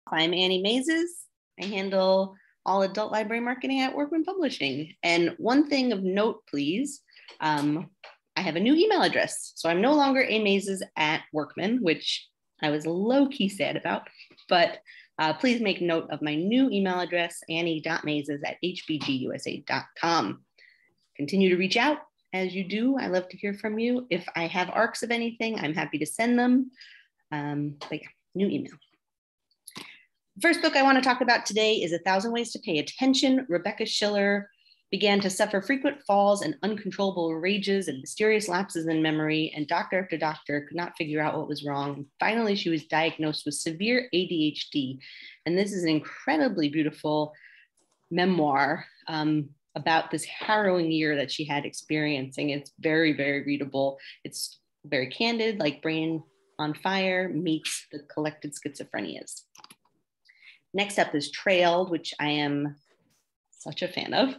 I'm Annie Mazes. I handle all adult library marketing at Workman Publishing. And one thing of note, please, I have a new email address. So I'm no longer amazes@workman, which I was low-key sad about, but please make note of my new email address, annie.mazes@hbgusa.com. Continue to reach out as you do. I love to hear from you. If I have arcs of anything, I'm happy to send them. New email. First book I want to talk about today is 1,000 Ways to Pay Attention. Rebecca Schiller began to suffer frequent falls and uncontrollable rages and mysterious lapses in memory, and doctor after doctor could not figure out what was wrong. Finally, she was diagnosed with severe ADHD, and this is an incredibly beautiful memoir about this harrowing year that she had experiencing. It's very, very readable. It's very candid, like Brain on Fire meets the collected schizophrenias. Next up is Trailed, which I am such a fan of.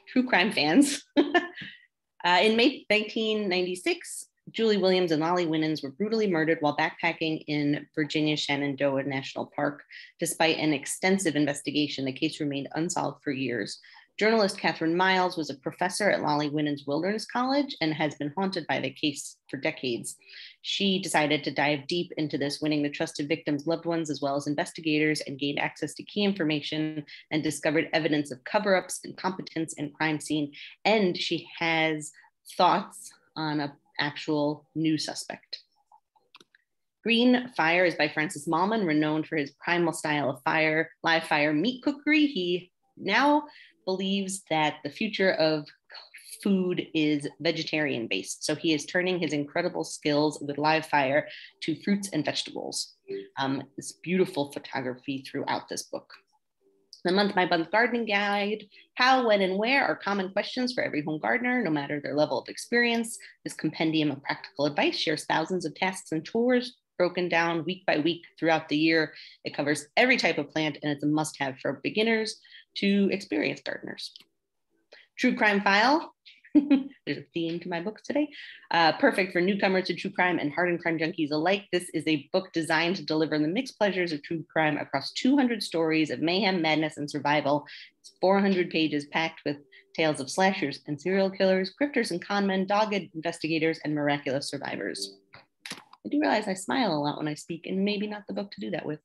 True crime fans. In May 1996, Julie Williams and Lolly Winans were brutally murdered while backpacking in Virginia's Shenandoah National Park. Despite an extensive investigation, the case remained unsolved for years. Journalist Catherine Miles was a professor at Lolly Winans Wilderness College and has been haunted by the case for decades. She decided to dive deep into this, winning the trust of victims' loved ones as well as investigators, and gained access to key information and discovered evidence of cover-ups, incompetence, and crime scene. And she has thoughts on an actual new suspect. Green Fire is by Francis Mallman, renowned for his primal style of live fire meat cookery. He now believes that the future of food is vegetarian based. So he is turning his incredible skills with live fire to fruits and vegetables. This beautiful photography throughout this book. The Month by Month Gardening Guide. How, when, and where are common questions for every home gardener, no matter their level of experience. This compendium of practical advice shares thousands of tasks and chores broken down week by week throughout the year. It covers every type of plant, and it's a must-have for beginners to experienced gardeners. True Crime File. There's a theme to my books today. Perfect for newcomers to true crime and hardened crime junkies alike. This is a book designed to deliver the mixed pleasures of true crime across 200 stories of mayhem, madness, and survival. It's 400 pages packed with tales of slashers and serial killers, grifters and conmen, dogged investigators, and miraculous survivors. I do realize I smile a lot when I speak, and maybe not the book to do that with.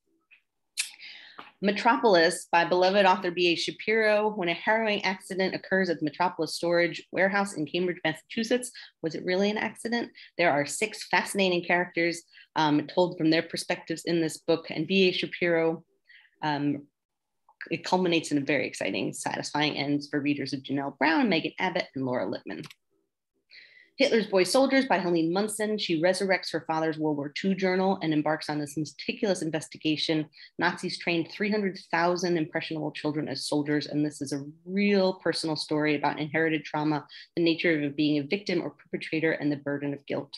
Metropolis by beloved author B.A. Shapiro. When a harrowing accident occurs at the Metropolis storage warehouse in Cambridge, Massachusetts, was it really an accident? There are 6 fascinating characters told from their perspectives in this book, and B.A. Shapiro, it culminates in a very exciting, satisfying ends for readers of Janelle Brown, Megan Abbott, and Laura Lippman. Hitler's Boy Soldiers by Helene Munson. She resurrects her father's World War II journal and embarks on this meticulous investigation. Nazis trained 300,000 impressionable children as soldiers, and this is a real personal story about inherited trauma, the nature of being a victim or perpetrator, and the burden of guilt.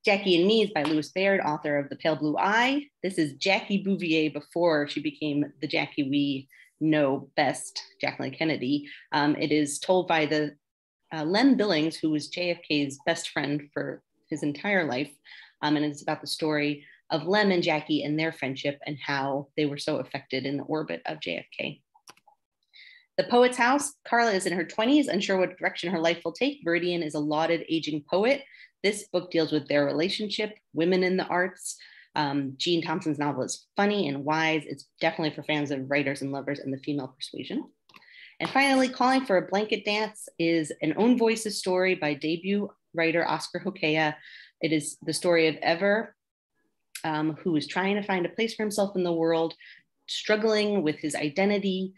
Jackie and Me is by Louis Baird, author of The Pale Blue Eye. This is Jackie Bouvier before she became the Jackie we know best, Jacqueline Kennedy. It is told by the Lem Billings, who was JFK's best friend for his entire life. And it's about the story of Lem and Jackie and their friendship and how they were so affected in the orbit of JFK. The Poet's House. Carla is in her 20s, unsure what direction her life will take. Viridian is a lauded aging poet. This book deals with their relationship, women in the arts. Jean Thompson's novel is funny and wise. It's definitely for fans of writers and lovers and the female persuasion. And finally, Calling for a Blanket Dance is an own voices story by debut writer Oscar Hoquea. It is the story of Ever, who is trying to find a place for himself in the world, struggling with his identity.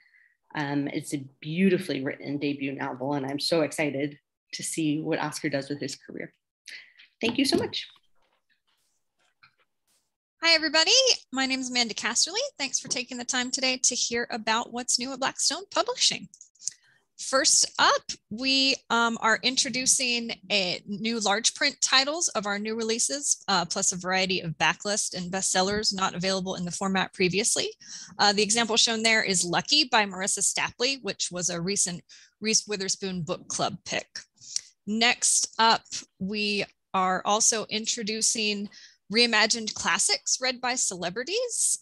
It's a beautifully written debut novel, and I'm so excited to see what Oscar does with his career. Thank you so much. Hi, everybody. My name is Amanda Casterly. Thanks for taking the time today to hear about what's new at Blackstone Publishing. First up, we are introducing a new large print titles of our new releases, plus a variety of backlist and bestsellers not available in the format previously. The example shown there is Lucky by Marissa Stapley, which was a recent Reese Witherspoon book club pick. Next up, we are also introducing reimagined classics read by celebrities.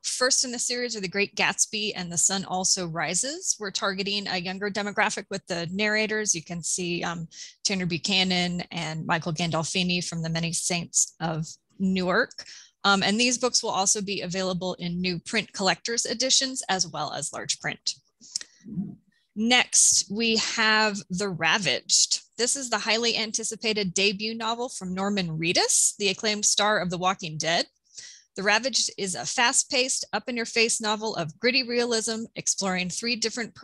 First in the series are The Great Gatsby and The Sun Also Rises. We're targeting a younger demographic with the narrators. You can see Tanner Buchanan and Michael Gandolfini from The Many Saints of Newark. And these books will also be available in new print collector's editions as well as large print. Next, we have The Ravaged. This is the highly anticipated debut novel from Norman Reedus, the acclaimed star of The Walking Dead. The Ravaged is a fast-paced, up-in-your-face novel of gritty realism, exploring 3 different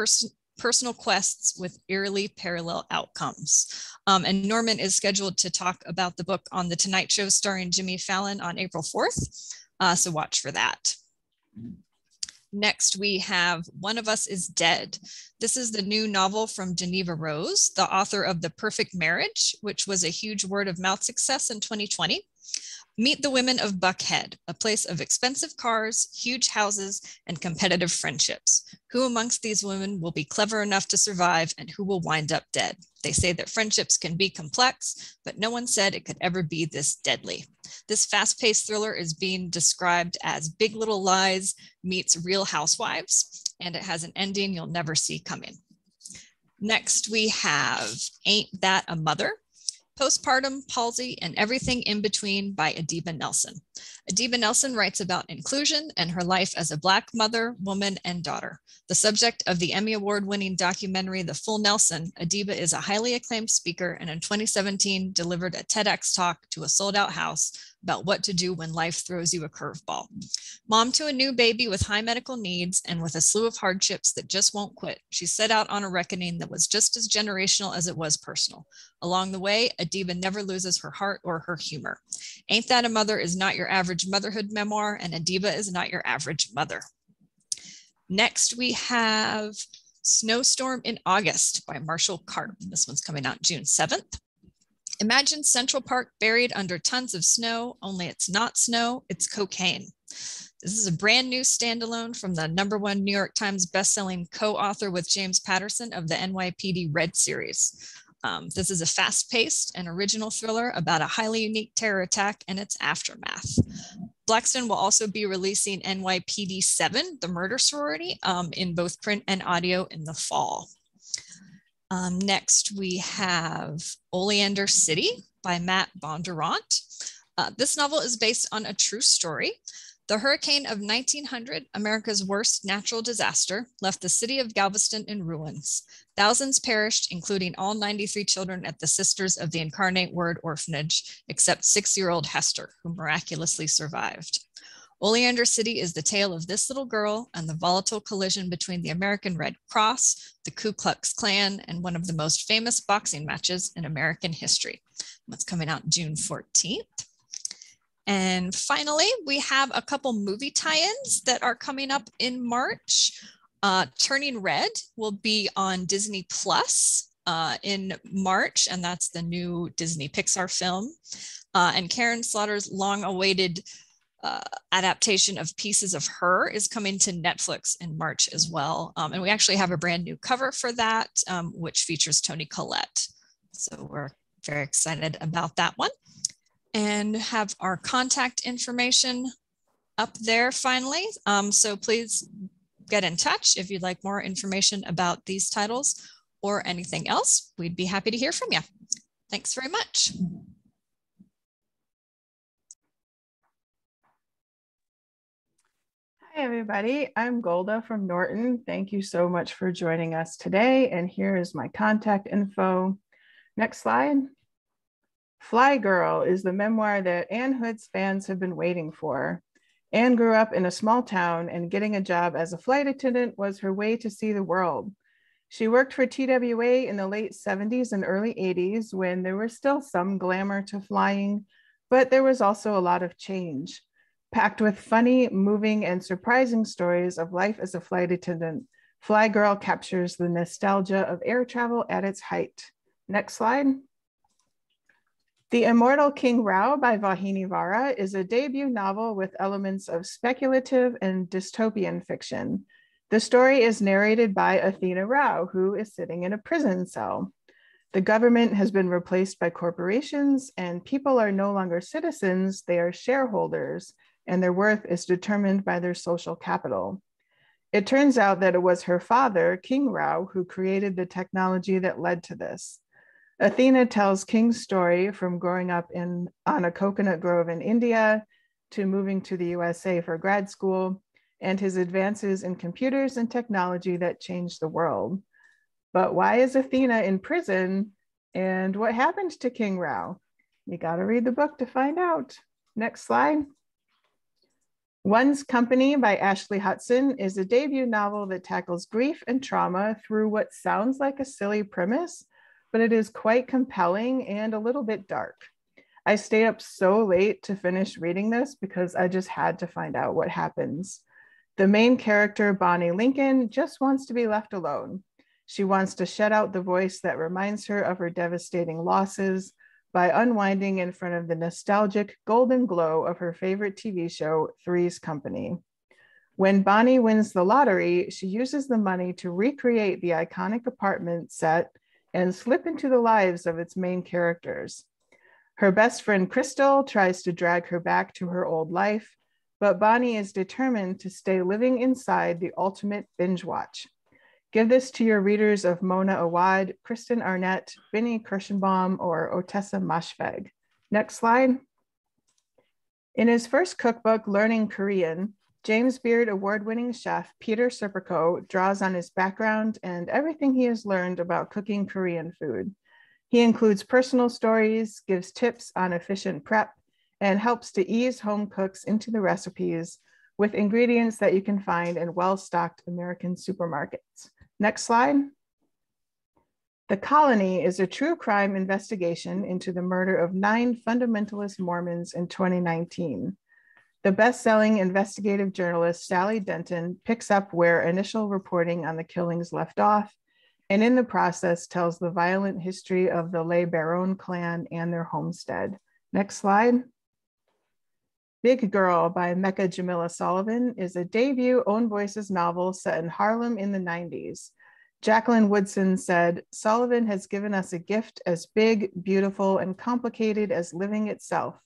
personal quests with eerily parallel outcomes. And Norman is scheduled to talk about the book on The Tonight Show starring Jimmy Fallon on April 4th, so watch for that. Next, we have One of Us is Dead. This is the new novel from Geneva Rose, the author of The Perfect Marriage, which was a huge word of mouth success in 2020. Meet the women of Buckhead, a place of expensive cars, huge houses, and competitive friendships. Who amongst these women will be clever enough to survive and who will wind up dead? They say that friendships can be complex, but no one said it could ever be this deadly. This fast-paced thriller is being described as Big Little Lies meets Real Housewives, and it has an ending you'll never see coming. Next, we have Ain't That a Mother? Postpartum, Palsy, and Everything in Between by Adiba Nelson. Adiba Nelson writes about inclusion and her life as a Black mother, woman, and daughter. The subject of the Emmy Award-winning documentary, The Full Nelson, Adiba is a highly acclaimed speaker and in 2017 delivered a TEDx talk to a sold-out house about what to do when life throws you a curveball. Mom to a new baby with high medical needs and with a slew of hardships that just won't quit, she set out on a reckoning that was just as generational as it was personal. Along the way, Adiba never loses her heart or her humor. Ain't That a Mother is not your average motherhood memoir, and Adiba is not your average mother. Next, we have Snowstorm in August by Marshall Carp. This one's coming out June 7th. Imagine Central Park buried under tons of snow, only it's not snow, it's cocaine. This is a brand new standalone from the #1 New York Times bestselling co-author with James Patterson of the NYPD Red series. This is a fast-paced and original thriller about a highly unique terror attack and its aftermath. Blackstone will also be releasing NYPD 7, the murder sorority, in both print and audio in the fall. Next, we have Oleander City by Matt Bondurant. This novel is based on a true story. The hurricane of 1900, America's worst natural disaster, left the city of Galveston in ruins. Thousands perished, including all 93 children at the Sisters of the Incarnate Word Orphanage, except 6-year-old Hester, who miraculously survived. Oleander City is the tale of this little girl and the volatile collision between the American Red Cross, the Ku Klux Klan, and one of the most famous boxing matches in American history. That's coming out June 14th. And finally, we have a couple movie tie-ins that are coming up in March. Turning Red will be on Disney Plus in March, and that's the new Disney Pixar film. And Karen Slaughter's long-awaited adaptation of Pieces of Her is coming to Netflix in March as well. And we actually have a brand new cover for that, which features Toni Collette. So we're very excited about that one. And have our contact information up there finally. So please get in touch if you'd like more information about these titles or anything else. We'd be happy to hear from you. Thanks very much. Hi, everybody. I'm Golda from Norton. Thank you so much for joining us today. And here is my contact info. Next slide. Fly Girl is the memoir that Anne Hood's fans have been waiting for. Anne grew up in a small town, and getting a job as a flight attendant was her way to see the world. She worked for TWA in the late 70s and early 80s when there was still some glamour to flying, but there was also a lot of change. Packed with funny, moving, and surprising stories of life as a flight attendant, Fly Girl captures the nostalgia of air travel at its height. Next slide. The Immortal King Rao by Vahini Vara is a debut novel with elements of speculative and dystopian fiction. The story is narrated by Athena Rao, who is sitting in a prison cell. The government has been replaced by corporations, and people are no longer citizens, they are shareholders, and their worth is determined by their social capital. It turns out that it was her father, King Rao, who created the technology that led to this. Athena tells King's story from growing up on a coconut grove in India to moving to the USA for grad school, and his advances in computers and technology that changed the world. But why is Athena in prison, and what happened to King Rao? You got to read the book to find out. Next slide. One's Company by Ashley Hudson is a debut novel that tackles grief and trauma through what sounds like a silly premise, but it is quite compelling and a little bit dark. I stayed up so late to finish reading this because I just had to find out what happens. The main character, Bonnie Lincoln, just wants to be left alone. She wants to shut out the voice that reminds her of her devastating losses by unwinding in front of the nostalgic golden glow of her favorite TV show, Three's Company. When Bonnie wins the lottery, she uses the money to recreate the iconic apartment set and slip into the lives of its main characters. Her best friend, Crystal, tries to drag her back to her old life, but Bonnie is determined to stay living inside the ultimate binge watch. Give this to your readers of Mona Awad, Kristen Arnett, Vinnie Kirschenbaum, or Otessa Moshfegh. Next slide. In his first cookbook, Learning Korean, James Beard award-winning chef Peter Serpico draws on his background and everything he has learned about cooking Korean food. He includes personal stories, gives tips on efficient prep, and helps to ease home cooks into the recipes with ingredients that you can find in well-stocked American supermarkets. Next slide. The Colony is a true crime investigation into the murder of 9 fundamentalist Mormons in 2019. The best-selling investigative journalist Sally Denton picks up where initial reporting on the killings left off, and in the process tells the violent history of the Les Baron clan and their homestead. Next slide. Big Girl by Mecca Jamila Sullivan is a debut Own Voices novel set in Harlem in the 90s. Jacqueline Woodson said, "Sullivan has given us a gift as big, beautiful, and complicated as living itself,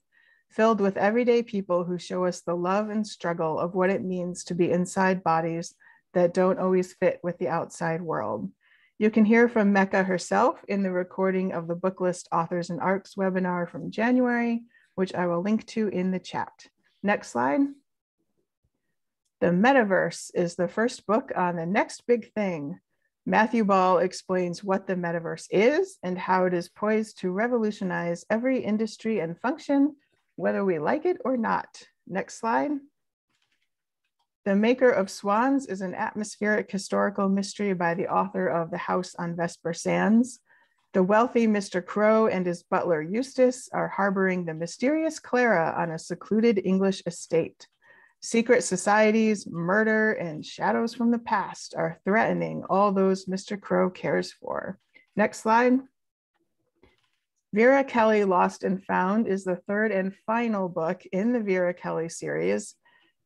filled with everyday people who show us the love and struggle of what it means to be inside bodies that don't always fit with the outside world." You can hear from Mecca herself in the recording of the Booklist Authors and Arcs webinar from January, which I will link to in the chat. Next slide. The Metaverse is the first book on the next big thing. Matthew Ball explains what the metaverse is and how it is poised to revolutionize every industry and function, whether we like it or not. Next slide. The Maker of Swans is an atmospheric historical mystery by the author of The House on Vesper Sands. The wealthy Mr. Crow and his butler Eustace are harboring the mysterious Clara on a secluded English estate. Secret societies, murder, and shadows from the past are threatening all those Mr. Crow cares for. Next slide. Vera Kelly Lost and Found is the third and final book in the Vera Kelly series.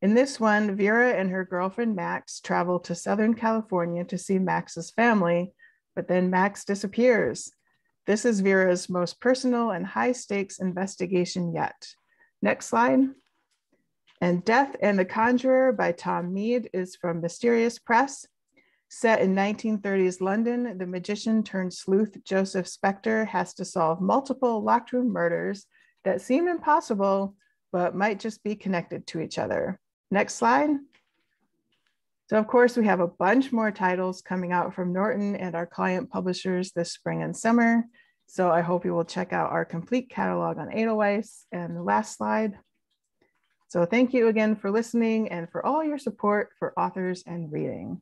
In this one, Vera and her girlfriend Max travel to Southern California to see Max's family, but then Max disappears. This is Vera's most personal and high-stakes investigation yet. Next slide. And Death and the Conjurer by Tom Mead is from Mysterious Press. Set in 1930s London, the magician turned sleuth Joseph Spector has to solve multiple locked room murders that seem impossible, but might just be connected to each other. Next slide. So of course, we have a bunch more titles coming out from Norton and our client publishers this spring and summer. So I hope you will check out our complete catalog on Edelweiss. And the last slide. So thank you again for listening and for all your support for authors and reading.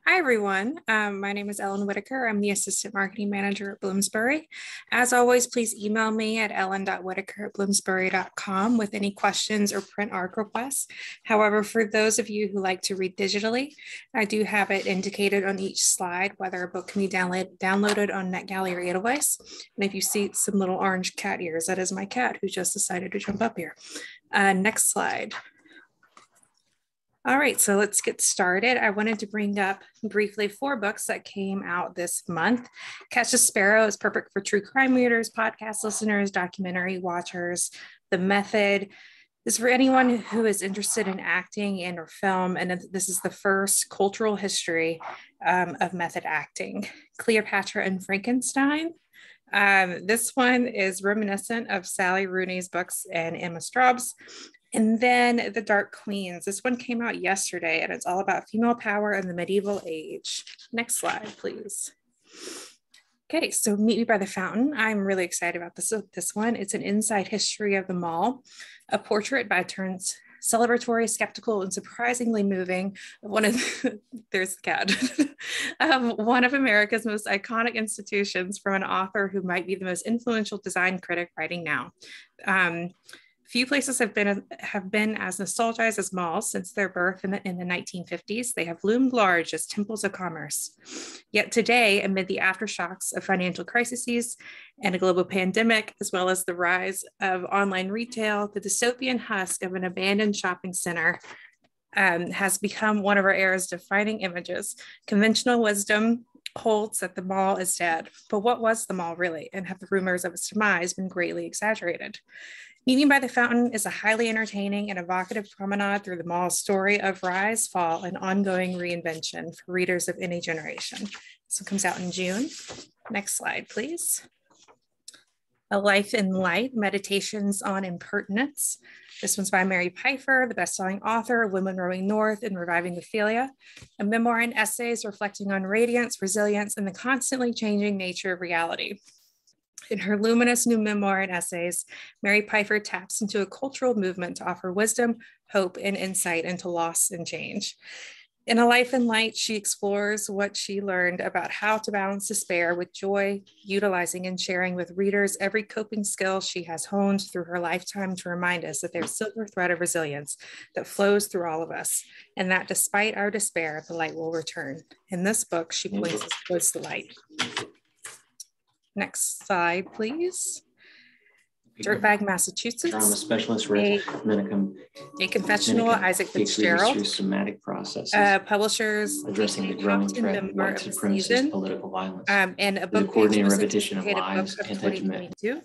Hi, everyone. My name is Ellen Whittaker. I'm the Assistant Marketing Manager at Bloomsbury. As always, please email me at ellen.whittaker@bloomsbury.com with any questions or print ARC requests. However, for those of you who like to read digitally, I do have it indicated on each slide whether a book can be downloaded on NetGalley or Edelweiss. And if you see some little orange cat ears, that is my cat who just decided to jump up here. Next slide. All right, so let's get started. I wanted to bring up briefly 4 books that came out this month. Catch a Sparrow is perfect for true crime readers, podcast listeners, documentary watchers. The Method is for anyone who is interested in acting and or film, and this is the first cultural history of method acting. Cleopatra and Frankenstein. This one is reminiscent of Sally Rooney's books and Emma Straub's. And then The Dark Queens. This one came out yesterday, and it's all about female power in the medieval age. Next slide, please. Okay, so Meet Me by the Fountain. I'm really excited about this one. It's an inside history of the mall, a portrait by turns celebratory, skeptical, and surprisingly moving of one of there's the cat one of America's most iconic institutions from an author who might be the most influential design critic writing now. Few places have been as nostalgized as malls since their birth in the 1950s. They have loomed large as temples of commerce. Yet today, amid the aftershocks of financial crises and a global pandemic, as well as the rise of online retail, the dystopian husk of an abandoned shopping center has become one of our era's defining images. Conventional wisdom holds that the mall is dead. But what was the mall really? And have the rumors of its demise been greatly exaggerated? Meet Me by the Fountain is a highly entertaining and evocative promenade through the mall's story of rise, fall, and ongoing reinvention for readers of any generation. This one comes out in June. Next slide, please. A Life in Light, Meditations on Impertinence. This one's by Mary Pfeiffer, the best-selling author of Women Rowing North and Reviving Ophelia, a memoir and essays reflecting on radiance, resilience, and the constantly changing nature of reality. In her luminous new memoir and essays, Mary Pfeiffer taps into a cultural movement to offer wisdom, hope, and insight into loss and change. In A Life in Light, she explores what she learned about how to balance despair with joy, utilizing and sharing with readers every coping skill she has honed through her lifetime to remind us that there's a silver thread of resilience that flows through all of us, and that despite our despair, the light will return. In this book, she points us towards the light. Next slide, please. Dirtbag, Massachusetts. Trauma specialist, a confessional, Isaac Fitzgerald. Somatic processes. Publishers, addressing the growing threat of white supremacist political violence. And a book coordinating repetition of lies, 2022.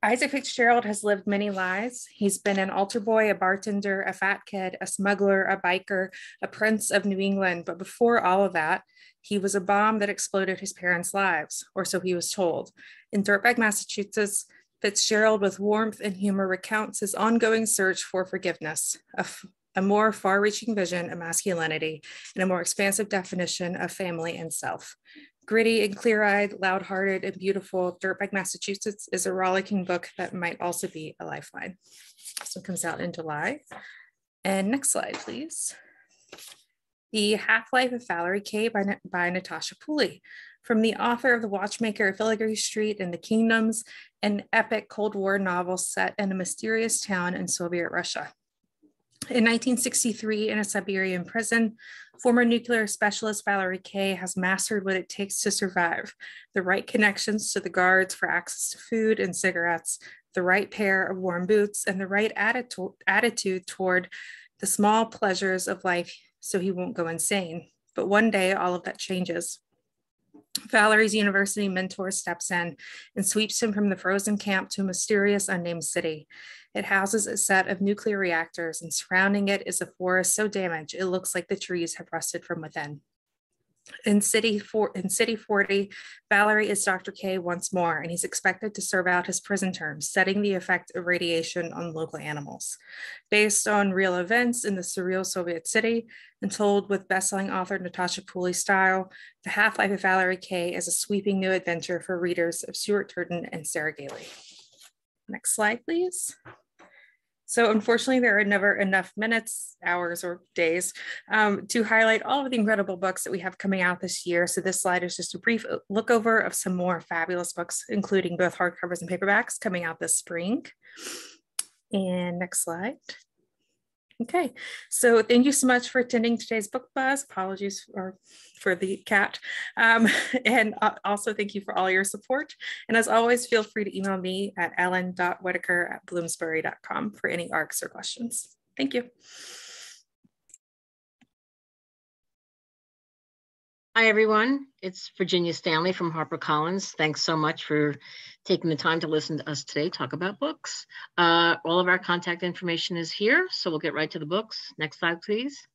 Isaac Fitzgerald has lived many lives. He's been an altar boy, a bartender, a fat kid, a smuggler, a biker, a prince of New England. But before all of that, he was a bomb that exploded his parents' lives, or so he was told. In Dirtbag, Massachusetts, Fitzgerald, with warmth and humor, recounts his ongoing search for forgiveness, a more far-reaching vision of masculinity, and a more expansive definition of family and self. Gritty and clear-eyed, loud-hearted, and beautiful, Dirtbag, Massachusetts is a rollicking book that might also be a lifeline. This one comes out in July. And next slide, please. The Half-Life of Valerie Kay by Natasha Pulley. From the author of The Watchmaker of Filigree Street and The Kingdoms, an epic Cold War novel set in a mysterious town in Soviet Russia. In 1963, in a Siberian prison, former nuclear specialist Valerie Kay has mastered what it takes to survive: the right connections to the guards for access to food and cigarettes, the right pair of warm boots, and the right attitude toward the small pleasures of life so he won't go insane. But one day, all of that changes. Valerie's university mentor steps in and sweeps him from the frozen camp to a mysterious unnamed city. It houses a set of nuclear reactors, and surrounding it is a forest so damaged it looks like the trees have rusted from within. In City 40, Valerie is Dr. K once more, and he's expected to serve out his prison term, studying the effect of radiation on local animals. Based on real events in the surreal Soviet city, and told with best-selling author Natasha Pulley style, The Half-Life of Valerie Kay is a sweeping new adventure for readers of Stuart Turton and Sarah Gailey. Next slide, please. So unfortunately, there are never enough minutes, hours, or days to highlight all of the incredible books that we have coming out this year. So this slide is just a brief look over of some more fabulous books, including both hardcovers and paperbacks coming out this spring. And next slide. Okay, so thank you so much for attending today's book buzz. Apologies for the cat. And also thank you for all your support. And as always, feel free to email me at ellen.whittaker@bloomsbury.com for any ARCs or questions. Thank you. Hi, everyone. It's Virginia Stanley from HarperCollins. Thanks so much for taking the time to listen to us today talk about books. All of our contact information is here, so we'll get right to the books. Next slide, please.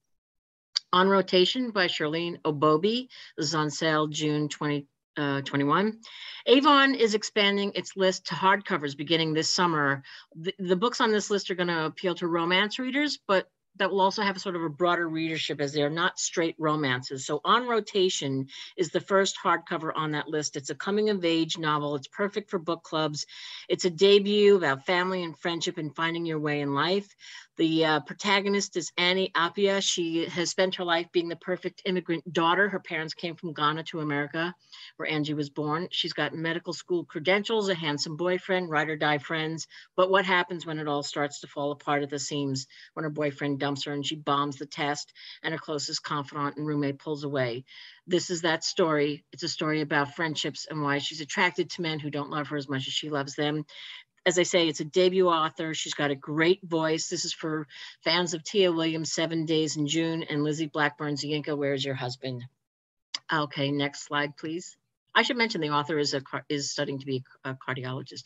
On Rotation by Charlene Obobi. This is on sale June 2021. Avon is expanding its list to hardcovers beginning this summer. The books on this list are going to appeal to romance readers, but that will also have sort of a broader readership as they're not straight romances. So On Rotation is the first hardcover on that list. It's a coming of age novel. It's perfect for book clubs. It's a debut about family and friendship and finding your way in life. The protagonist is Annie Appiah. She has spent her life being the perfect immigrant daughter. Her parents came from Ghana to America, where Angie was born. She's got medical school credentials, a handsome boyfriend, ride or die friends. But what happens when it all starts to fall apart at the seams, when her boyfriend dumps her and she bombs the test and her closest confidant and roommate pulls away? This is that story. It's a story about friendships and why she's attracted to men who don't love her as much as she loves them. As I say, it's a debut author. She's got a great voice. This is for fans of Tia Williams' 7 Days in June and Lizzie Blackburn's Yinka, Where's Your Husband? Okay, next slide, please. I should mention the author is studying to be a cardiologist.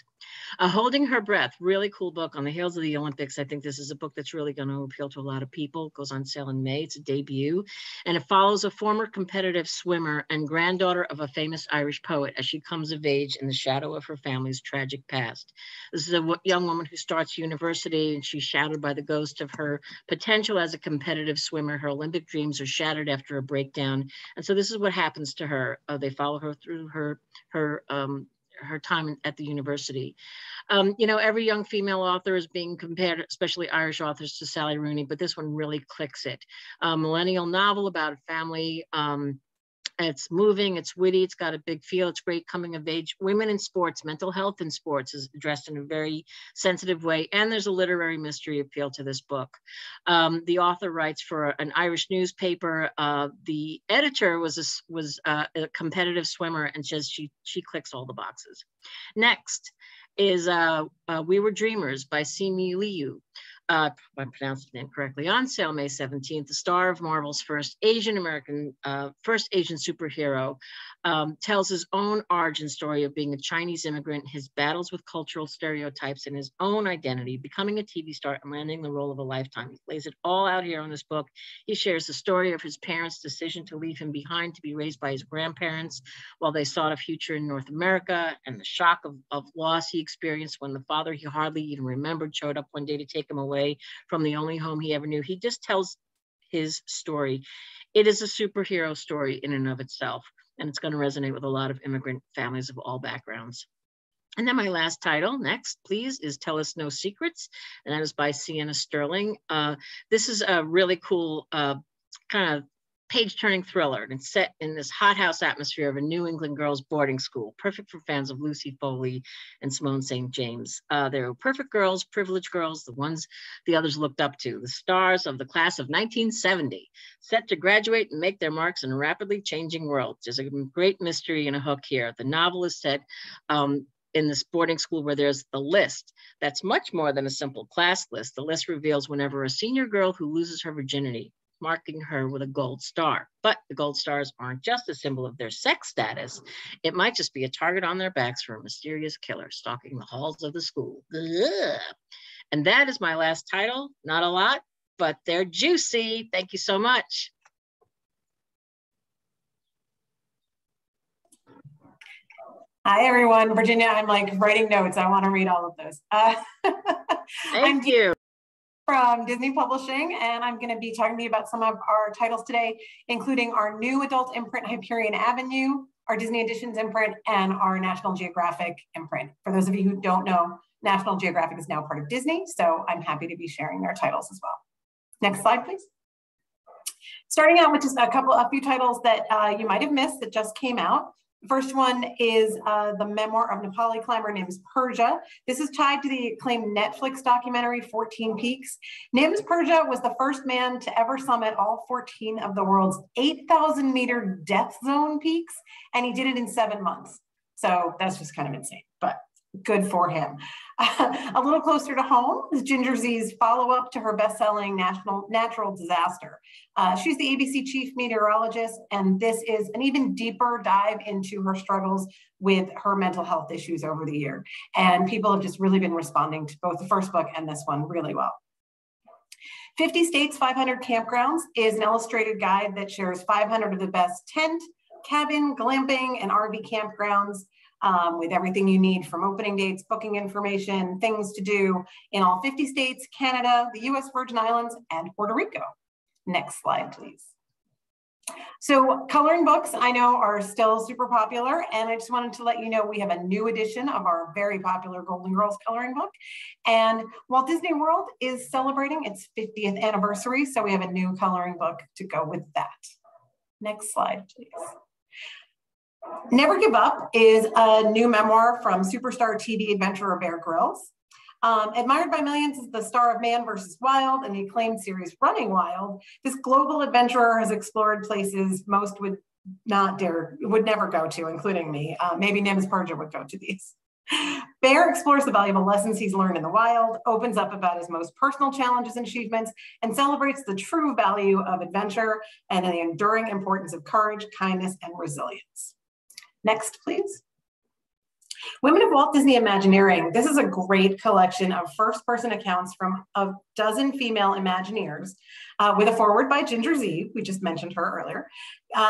Holding Her Breath, really cool book on the heels of the Olympics. I think this is a book that's really going to appeal to a lot of people. It goes on sale in May. It's a debut. And it follows a former competitive swimmer and granddaughter of a famous Irish poet as she comes of age in the shadow of her family's tragic past. This is a young woman who starts university and she's shadowed by the ghost of her potential as a competitive swimmer. Her Olympic dreams are shattered after a breakdown. And so this is what happens to her. They follow her through her time at the university. You know, every young female author is being compared, especially Irish authors, to Sally Rooney, but this one really clicks it. Millennial novel about a family. It's moving, it's witty, it's got a big feel, it's great coming of age. Women in sports, mental health in sports is addressed in a very sensitive way. And there's a literary mystery appeal to this book. The author writes for an Irish newspaper. The editor was a competitive swimmer and says she clicks all the boxes. Next is We Were Dreamers by Simi Liu. If I pronounced his name correctly, on sale May 17th, the star of Marvel's first Asian superhero, tells his own origin story of being a Chinese immigrant, his battles with cultural stereotypes and his own identity, becoming a TV star and landing the role of a lifetime. He lays it all out here on this book. He shares the story of his parents' decision to leave him behind to be raised by his grandparents while they sought a future in North America, and the shock of loss he experienced when the father he hardly even remembered showed up one day to take him away from the only home he ever knew. He just tells his story. It is a superhero story in and of itself, and it's going to resonate with a lot of immigrant families of all backgrounds. And then my last title, next, please, is Tell Us No Secrets, and that is by Sienna Sterling. This is a really cool kind of page-turning thriller, and it's set in this hothouse atmosphere of a New England girls' boarding school, perfect for fans of Lucy Foley and Simone St. James. They're perfect girls, privileged girls, the ones the others looked up to, the stars of the class of 1970, set to graduate and make their marks in a rapidly changing world. There's a great mystery and a hook here. The novel is set in this boarding school where there's the list. That's much more than a simple class list. The list reveals whenever a senior girl who loses her virginity, marking her with a gold star. But the gold stars aren't just a symbol of their sex status. It might just be a target on their backs for a mysterious killer stalking the halls of the school. Ugh. And that is my last title. Not a lot, but they're juicy. Thank you so much. Hi, everyone. Virginia, I'm like writing notes. I want to read all of those. Thank you. From Disney Publishing, and I'm going to be talking to you about some of our titles today, including our new adult imprint, Hyperion Avenue, our Disney Editions imprint, and our National Geographic imprint. For those of you who don't know, National Geographic is now part of Disney, so I'm happy to be sharing their titles as well. Next slide, please. Starting out with just a few titles that you might have missed that just came out. The first one is the memoir of Nepali climber Nims Persia. This is tied to the acclaimed Netflix documentary, 14 Peaks. Nims Persia was the first man to ever summit all 14 of the world's 8,000 meter death zone peaks, and he did it in 7 months. So that's just kind of insane, but Good for him. A little closer to home is Ginger Z's follow-up to her best-selling Natural Disaster. She's the ABC chief meteorologist, and this is an even deeper dive into her struggles with her mental health issues over the year. And people have just really been responding to both the first book and this one really well. 50 States, 500 Campgrounds is an illustrated guide that shares 500 of the best tent, cabin, glamping, and RV campgrounds with everything you need from opening dates, booking information, things to do in all 50 states, Canada, the US Virgin Islands, and Puerto Rico. Next slide, please. So coloring books, I know, are still super popular, and I just wanted to let you know we have a new edition of our very popular Golden Girls coloring book. And Walt Disney World is celebrating its 50th anniversary, so we have a new coloring book to go with that. Next slide, please. Never Give Up is a new memoir from superstar TV adventurer Bear Grylls. Admired by millions as the star of Man vs. Wild and the acclaimed series Running Wild, this global adventurer has explored places most would never go to, including me. Maybe Nims Purja would go to these. Bear explores the valuable lessons he's learned in the wild, opens up about his most personal challenges and achievements, and celebrates the true value of adventure and the enduring importance of courage, kindness, and resilience. Next, please. Women of Walt Disney Imagineering. This is a great collection of first-person accounts from a dozen female Imagineers with a foreword by Ginger Z. We just mentioned her earlier.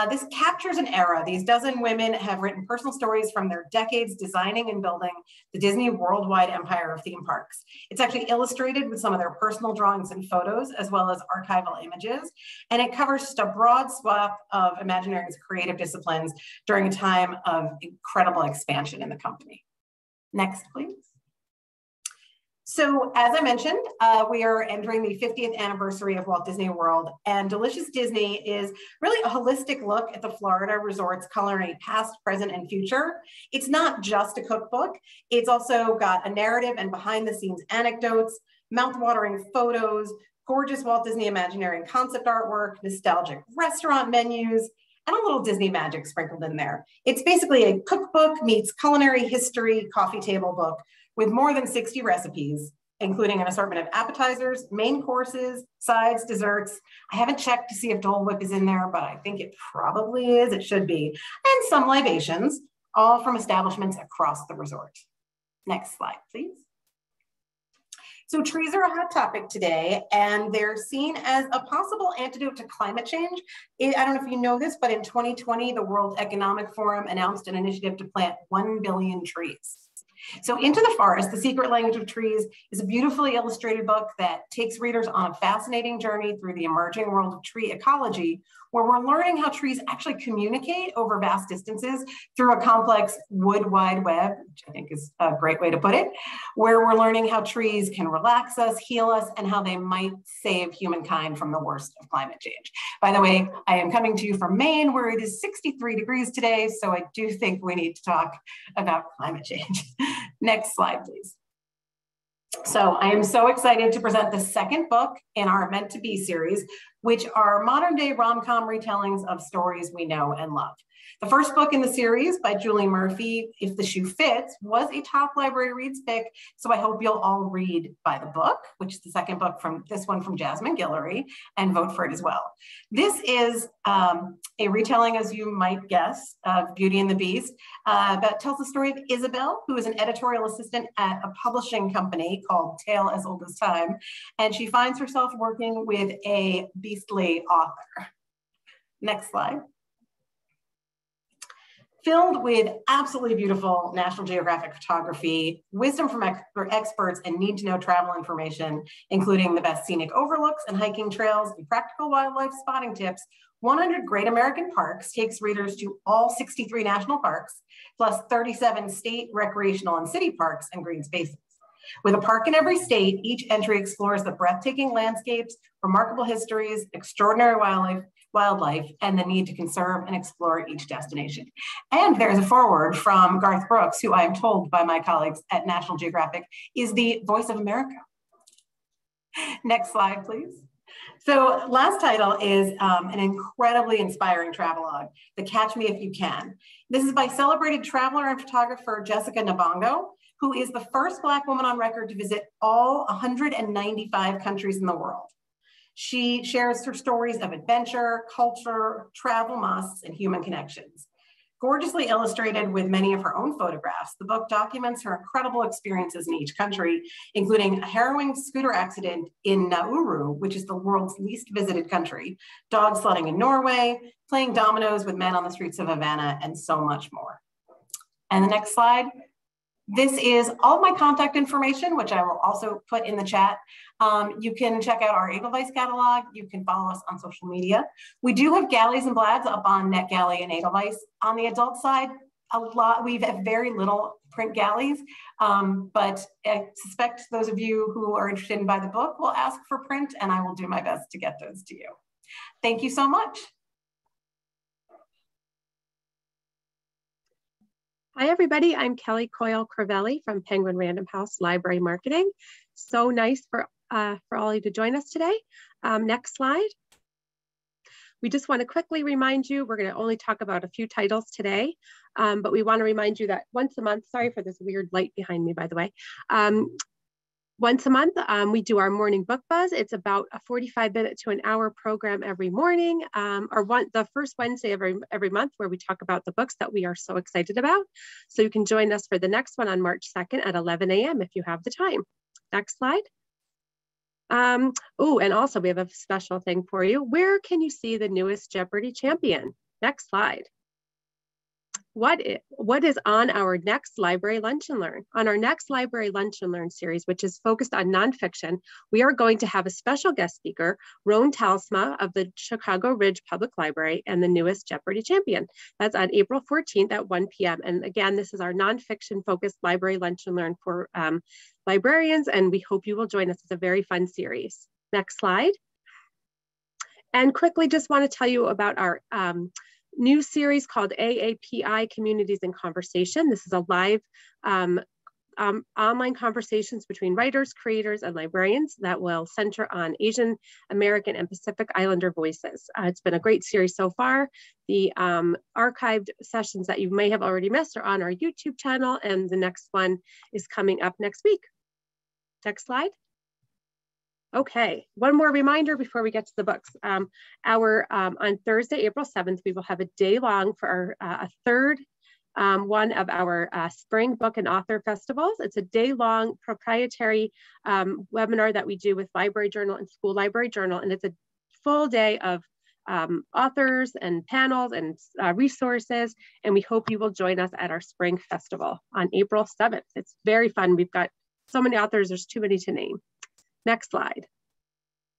This captures an era. These dozen women have written personal stories from their decades designing and building the Disney worldwide empire of theme parks. It's actually illustrated with some of their personal drawings and photos, as well as archival images. And it covers just a broad swath of Imagineering's creative disciplines during a time of incredible expansion in the company. Next, please. So as I mentioned, we are entering the 50th anniversary of Walt Disney World, and Delicious Disney is really a holistic look at the Florida resorts coloring past, present, and future. It's not just a cookbook. It's also got a narrative and behind the scenes anecdotes, mouth-watering photos, gorgeous Walt Disney Imagineering concept artwork, nostalgic restaurant menus, and a little Disney magic sprinkled in there. It's basically a cookbook meets culinary history coffee table book with more than 60 recipes, including an assortment of appetizers, main courses, sides, desserts. I haven't checked to see if Dole Whip is in there, but I think it probably is, it should be. And some libations, all from establishments across the resort. Next slide, please. So trees are a hot topic today, and they're seen as a possible antidote to climate change. I don't know if you know this, but in 2020, the World Economic Forum announced an initiative to plant 1 billion trees. So Into the Forest, The Secret Language of Trees is a beautifully illustrated book that takes readers on a fascinating journey through the emerging world of tree ecology, where we're learning how trees actually communicate over vast distances through a complex wood wide web, which I think is a great way to put it, where we're learning how trees can relax us, heal us, and how they might save humankind from the worst of climate change. By the way, I am coming to you from Maine, where it is 63 degrees today, so I do think we need to talk about climate change. Next slide, please. So I am so excited to present the second book in our Meant to Be series, which are modern day rom-com retellings of stories we know and love. The first book in the series by Julie Murphy, If the Shoe Fits, was a top library reads pick. So I hope you'll all read by the book, which is the second book from this one from Jasmine Guillory, and vote for it as well. This is a retelling, as you might guess, of Beauty and the Beast, that tells the story of Isabel, who is an editorial assistant at a publishing company called Tale as Old as Time. And she finds herself working with a beastly author. Next slide. Filled with absolutely beautiful National Geographic photography, wisdom from experts, and need-to-know travel information, including the best scenic overlooks and hiking trails and practical wildlife spotting tips, 100 Great American Parks takes readers to all 63 national parks, plus 37 state, recreational, and city parks and green spaces. With a park in every state, each entry explores the breathtaking landscapes, remarkable histories, extraordinary wildlife, and the need to conserve and explore each destination. And there's a foreword from Garth Brooks, who I am told by my colleagues at National Geographic is the voice of America. Next slide, please. So last title is an incredibly inspiring travelogue, the Catch Me If You Can. This is by celebrated traveler and photographer Jessica Nabongo, who is the first Black woman on record to visit all 195 countries in the world. She shares her stories of adventure, culture, travel musts, and human connections. Gorgeously illustrated with many of her own photographs, the book documents her incredible experiences in each country, including a harrowing scooter accident in Nauru, which is the world's least visited country, dog sledding in Norway, playing dominoes with men on the streets of Havana, and so much more. And the next slide. This is all my contact information, which I will also put in the chat. You can check out our Edelweiss catalog. You can follow us on social media. We do have galleys and blads up on NetGalley and Edelweiss. On the adult side, we have very little print galleys, but I suspect those of you who are interested in buy the book will ask for print, and I will do my best to get those to you. Thank you so much. Hi, everybody. I'm Kelly Coyle-Crivelli from Penguin Random House Library Marketing. So nice for all of you to join us today. Next slide. We just want to quickly remind you, we're going to only talk about a few titles today, but we want to remind you that once a month, sorry for this weird light behind me, by the way. Once a month, we do our morning book buzz. It's about a 45-minute to an hour program every morning, the first Wednesday of every month, where we talk about the books that we are so excited about. So you can join us for the next one on March 2nd at 11 a.m. if you have the time. Next slide. Oh, and also we have a special thing for you. Where can you see the newest Jeopardy champion? Next slide. What is on our next Library Lunch and Learn? On our next Library Lunch and Learn series, which is focused on nonfiction, we are going to have a special guest speaker, Roan Talsma of the Chicago Ridge Public Library and the newest Jeopardy champion. That's on April 14th at 1 p.m. And again, this is our nonfiction focused Library Lunch and Learn for librarians, and we hope you will join us. It's a very fun series. Next slide. And quickly just want to tell you about our new series called AAPI Communities in Conversation. This is a live online conversations between writers, creators, and librarians that will center on Asian American and Pacific Islander voices. It's been a great series so far. The archived sessions that you may have already missed are on our YouTube channel, and the next one is coming up next week. Next slide. Okay, one more reminder before we get to the books. On Thursday, April 7th, we will have a day long for our third one of our spring book and author festivals. It's a day long proprietary webinar that we do with Library Journal and School Library Journal, and it's a full day of authors and panels and resources, and we hope you will join us at our spring festival on April 7th. It's very fun. We've got so many authors, there's too many to name. Next slide.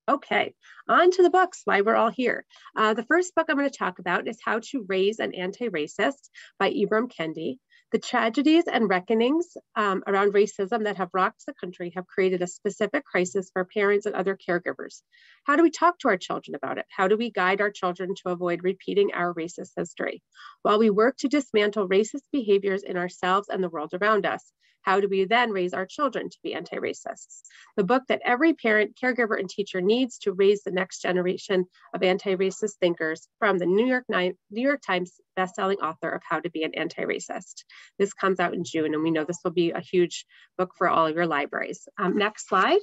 Okay, on to the books, why we're all here. The first book I'm going to talk about is How to Raise an Anti-Racist by Ibram Kendy. The tragedies and reckonings around racism that have rocked the country have created a specific crisis for parents and other caregivers. How do we talk to our children about it? How do we guide our children to avoid repeating our racist history? While we work to dismantle racist behaviors in ourselves and the world around us, how do we then raise our children to be anti-racists? The book that every parent, caregiver, and teacher needs to raise the next generation of anti-racist thinkers, from the New York Times bestselling author of How to Be an Anti-Racist. This comes out in June, and we know this will be a huge book for all of your libraries. Next slide.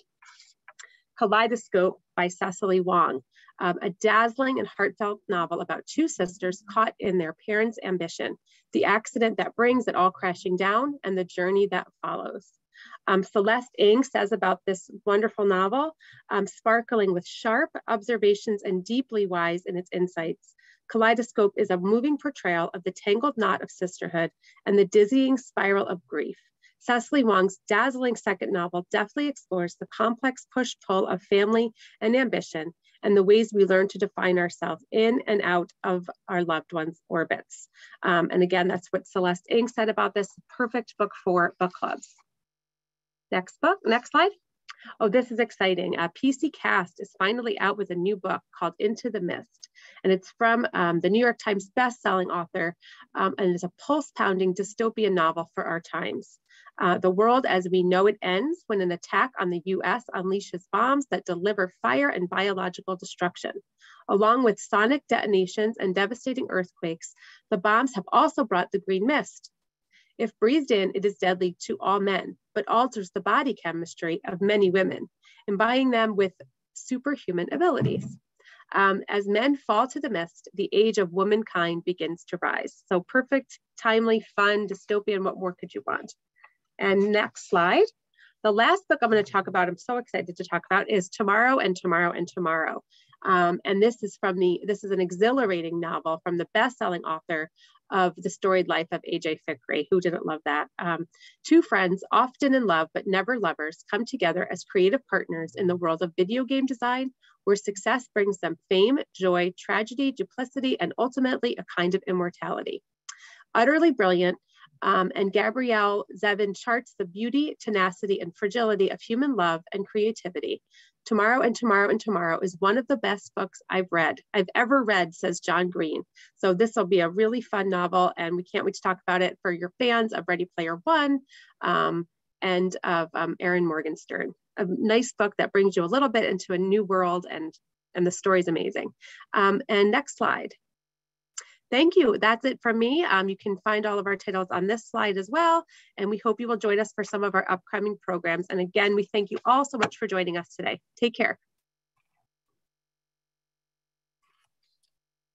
Kaleidoscope by Cecily Wong. A dazzling and heartfelt novel about two sisters caught in their parents' ambition, the accident that brings it all crashing down, and the journey that follows. Celeste Ng says about this wonderful novel, sparkling with sharp observations and deeply wise in its insights, Kaleidoscope is a moving portrayal of the tangled knot of sisterhood and the dizzying spiral of grief. Cecily Wong's dazzling second novel deftly explores the complex push-pull of family and ambition, and the ways we learn to define ourselves in and out of our loved ones' orbits. And again, that's what Celeste Ng said about this, perfect book for book clubs. Next slide. Oh, this is exciting. PC Cast is finally out with a new book called Into the Mist. And it's from the New York Times best-selling author, and it's a pulse-pounding dystopian novel for our times. The world as we know it ends when an attack on the US unleashes bombs that deliver fire and biological destruction. Along with sonic detonations and devastating earthquakes, the bombs have also brought the green mist. If breathed in, it is deadly to all men, but alters the body chemistry of many women, imbibing them with superhuman abilities. As men fall to the mist, the age of womankind begins to rise. So perfect, timely, fun, dystopian, what more could you want? And next slide. The last book I'm going to talk about, I'm so excited to talk about, is Tomorrow and Tomorrow and Tomorrow. And this is an exhilarating novel from the best-selling author of The Storied Life of A.J. Fikry. Who didn't love that? Two friends, often in love but never lovers, come together as creative partners in the world of video game design, where success brings them fame, joy, tragedy, duplicity, and ultimately a kind of immortality. Utterly brilliant, and Gabrielle Zevin charts the beauty, tenacity, and fragility of human love and creativity. Tomorrow and Tomorrow and Tomorrow is one of the best books I've ever read, says John Green. So this will be a really fun novel, and we can't wait to talk about it for your fans of Ready Player One and of Erin Morgenstern. A nice book that brings you a little bit into a new world, and the story's amazing. And next slide. Thank you. That's it from me. You can find all of our titles on this slide as well. And we hope you will join us for some of our upcoming programs. And again, we thank you all so much for joining us today. Take care.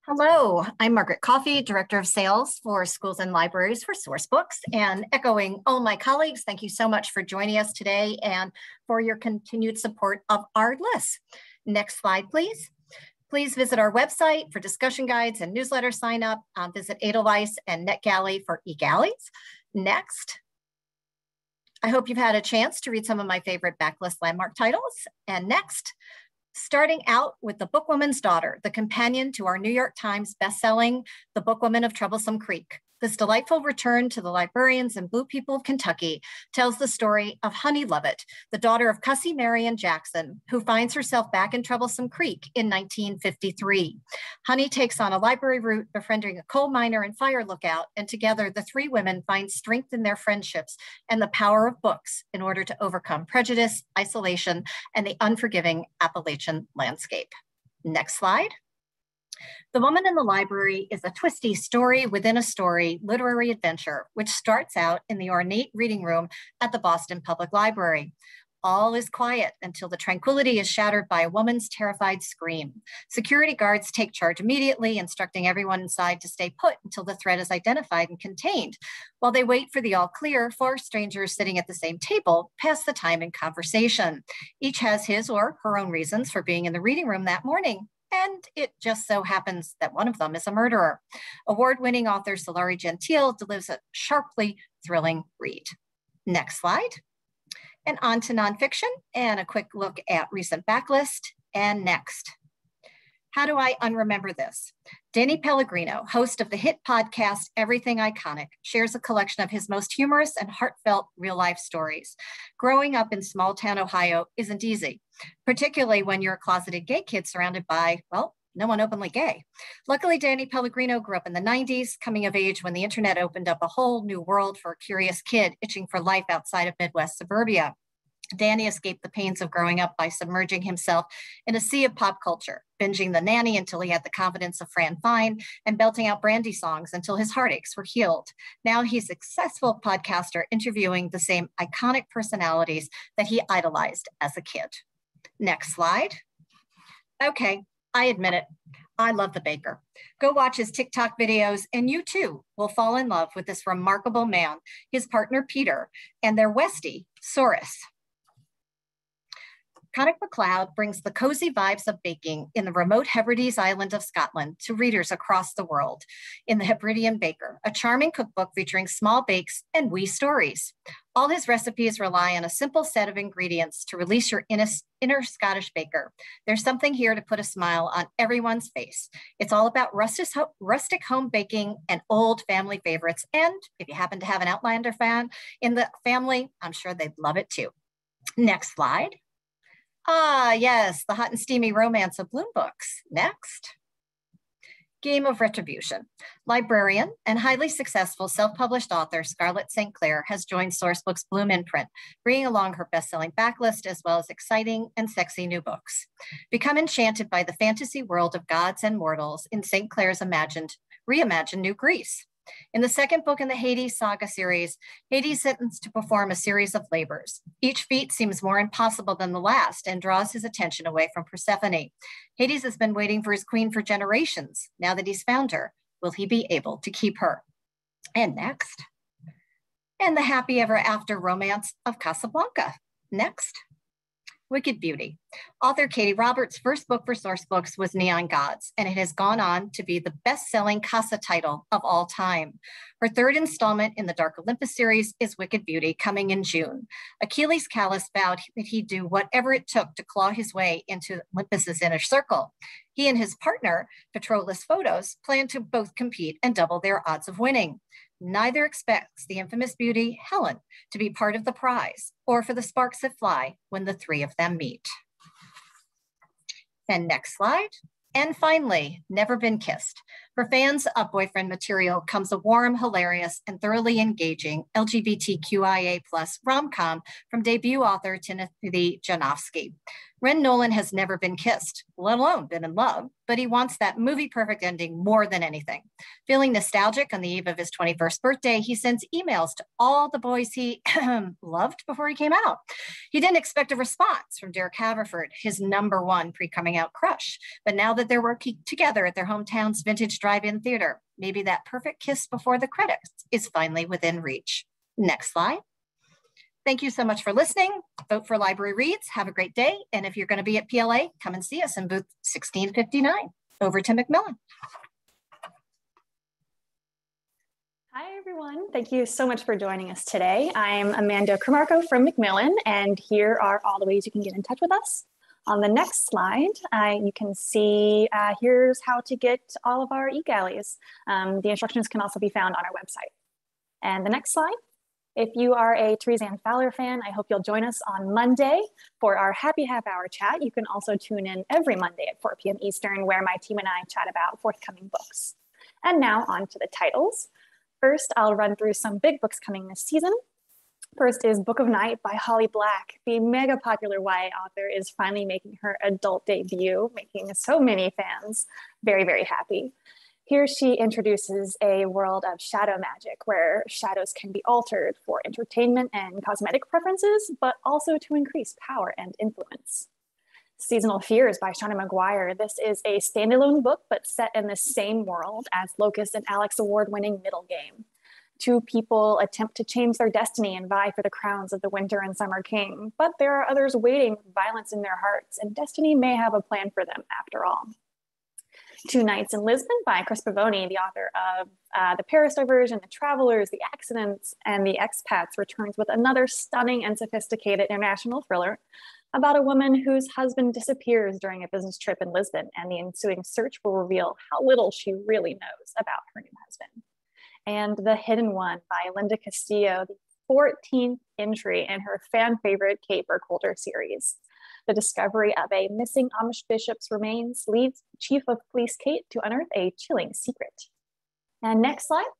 Hello, I'm Margaret Coffey, Director of Sales for Schools and Libraries for Sourcebooks. And echoing all my colleagues, thank you so much for joining us today and for your continued support of our list. Next slide, please. Please visit our website for discussion guides and newsletter sign up. Visit Edelweiss and NetGalley for eGalleys. Next. I hope you've had a chance to read some of my favorite backlist landmark titles. And next, starting out with The Bookwoman's Daughter, the companion to our New York Times bestselling The Bookwoman of Troublesome Creek. This delightful return to the librarians and blue people of Kentucky tells the story of Honey Lovett, the daughter of Cussie Marion Jackson, who finds herself back in Troublesome Creek in 1953. Honey takes on a library route, befriending a coal miner and fire lookout, and together the three women find strength in their friendships and the power of books in order to overcome prejudice, isolation, and the unforgiving Appalachian landscape. Next slide. The Woman in the Library is a twisty story within a story literary adventure, which starts out in the ornate reading room at the Boston Public Library. All is quiet until the tranquility is shattered by a woman's terrified scream. Security guards take charge immediately, instructing everyone inside to stay put until the threat is identified and contained. While they wait for the all clear, four strangers sitting at the same table pass the time in conversation. Each has his or her own reasons for being in the reading room that morning. And it just so happens that one of them is a murderer. Award-winning author Solari Gentile delivers a sharply thrilling read. Next slide. And on to nonfiction and a quick look at recent backlist. And next. How do I unremember this? Danny Pellegrino, host of the hit podcast Everything Iconic, shares a collection of his most humorous and heartfelt real-life stories. Growing up in small-town Ohio isn't easy, particularly when you're a closeted gay kid surrounded by, well, no one openly gay. Luckily, Danny Pellegrino grew up in the 90s, coming of age when the internet opened up a whole new world for a curious kid itching for life outside of Midwest suburbia. Danny escaped the pains of growing up by submerging himself in a sea of pop culture, binging The Nanny until he had the confidence of Fran Fine, and belting out Brandy songs until his heartaches were healed. Now he's a successful podcaster interviewing the same iconic personalities that he idolized as a kid. Next slide. Okay, I admit it. I love the baker. Go watch his TikTok videos and you too will fall in love with this remarkable man, his partner Peter, and their Westie, Saurus. Connick MacLeod brings the cozy vibes of baking in the remote Hebrides island of Scotland to readers across the world in The Hebridean Baker, a charming cookbook featuring small bakes and wee stories. All his recipes rely on a simple set of ingredients to release your inner Scottish baker. There's something here to put a smile on everyone's face. It's all about rustic home baking and old family favorites. And if you happen to have an Outlander fan in the family, I'm sure they'd love it too. Next slide. Ah, yes, the hot and steamy romance of Bloom Books. Next. Game of Retribution. Librarian and highly successful self-published author Scarlett St. Clair has joined Sourcebooks Bloom imprint, bringing along her best-selling backlist as well as exciting and sexy new books. Become enchanted by the fantasy world of gods and mortals in St. Clair's reimagined New Greece. In the second book in the Hades saga series, Hades is sentenced to perform a series of labors. Each feat seems more impossible than the last and draws his attention away from Persephone. Hades has been waiting for his queen for generations. Now that he's found her, will he be able to keep her? And next. And the happy ever after romance of Casablanca. Next. Wicked Beauty. Author Katie Roberts' first book for Sourcebooks was Neon Gods, and it has gone on to be the best-selling Casa title of all time. Her third installment in the Dark Olympus series is Wicked Beauty, coming in June. Achilles Callis vowed that he'd do whatever it took to claw his way into Olympus's inner circle. He and his partner, Petrolis Photos, plan to both compete and double their odds of winning. Neither expects the infamous beauty, Helen, to be part of the prize or for the sparks that fly when the three of them meet. And next slide. And finally, Never Been Kissed. For fans of boyfriend material comes a warm, hilarious, and thoroughly engaging LGBTQIA+ rom-com from debut author Timothy Janofsky. Ren Nolan has never been kissed, let alone been in love, but he wants that movie-perfect ending more than anything. Feeling nostalgic on the eve of his 21st birthday, he sends emails to all the boys he loved before he came out. He didn't expect a response from Derek Haverford, his #1 pre-coming out crush, but now that they're working together at their hometown's vintage drive-in theater, maybe that perfect kiss before the credits is finally within reach. Next slide. Thank you so much for listening. Vote for Library Reads. Have a great day. And if you're going to be at PLA, come and see us in booth 1659. Over to Macmillan. Hi, everyone. Thank you so much for joining us today. I'm Amanda Cremarco from Macmillan, and here are all the ways you can get in touch with us. On the next slide, you can see here's how to get all of our e-galleys. The instructions can also be found on our website. And the next slide. If you are a Therese-Ann Fowler fan, I hope you'll join us on Monday for our happy half-hour chat. You can also tune in every Monday at 4 p.m. Eastern, where my team and I chat about forthcoming books. And now on to the titles. First, I'll run through some big books coming this season. First is Book of Night by Holly Black. The mega popular YA author is finally making her adult debut, making so many fans very, very happy. Here she introduces a world of shadow magic where shadows can be altered for entertainment and cosmetic preferences, but also to increase power and influence. Seasonal Fears by Shauna Mcguire. This is a standalone book, but set in the same world as Locust and Alex award-winning Middle Game. Two people attempt to change their destiny and vie for the crowns of the Winter and Summer King, but there are others waiting with violence in their hearts, and destiny may have a plan for them after all. Two Nights in Lisbon by Chris Pavone, the author of The Paris Diversion, The Travelers, The Accidents, and The Expats, returns with another stunning and sophisticated international thriller about a woman whose husband disappears during a business trip in Lisbon, and the ensuing search will reveal how little she really knows about her new husband. And The Hidden One by Linda Castillo, the 14th entry in her fan favorite Kate Burkholder series. The discovery of a missing Amish bishop's remains leads Chief of Police Kate to unearth a chilling secret. And next slide.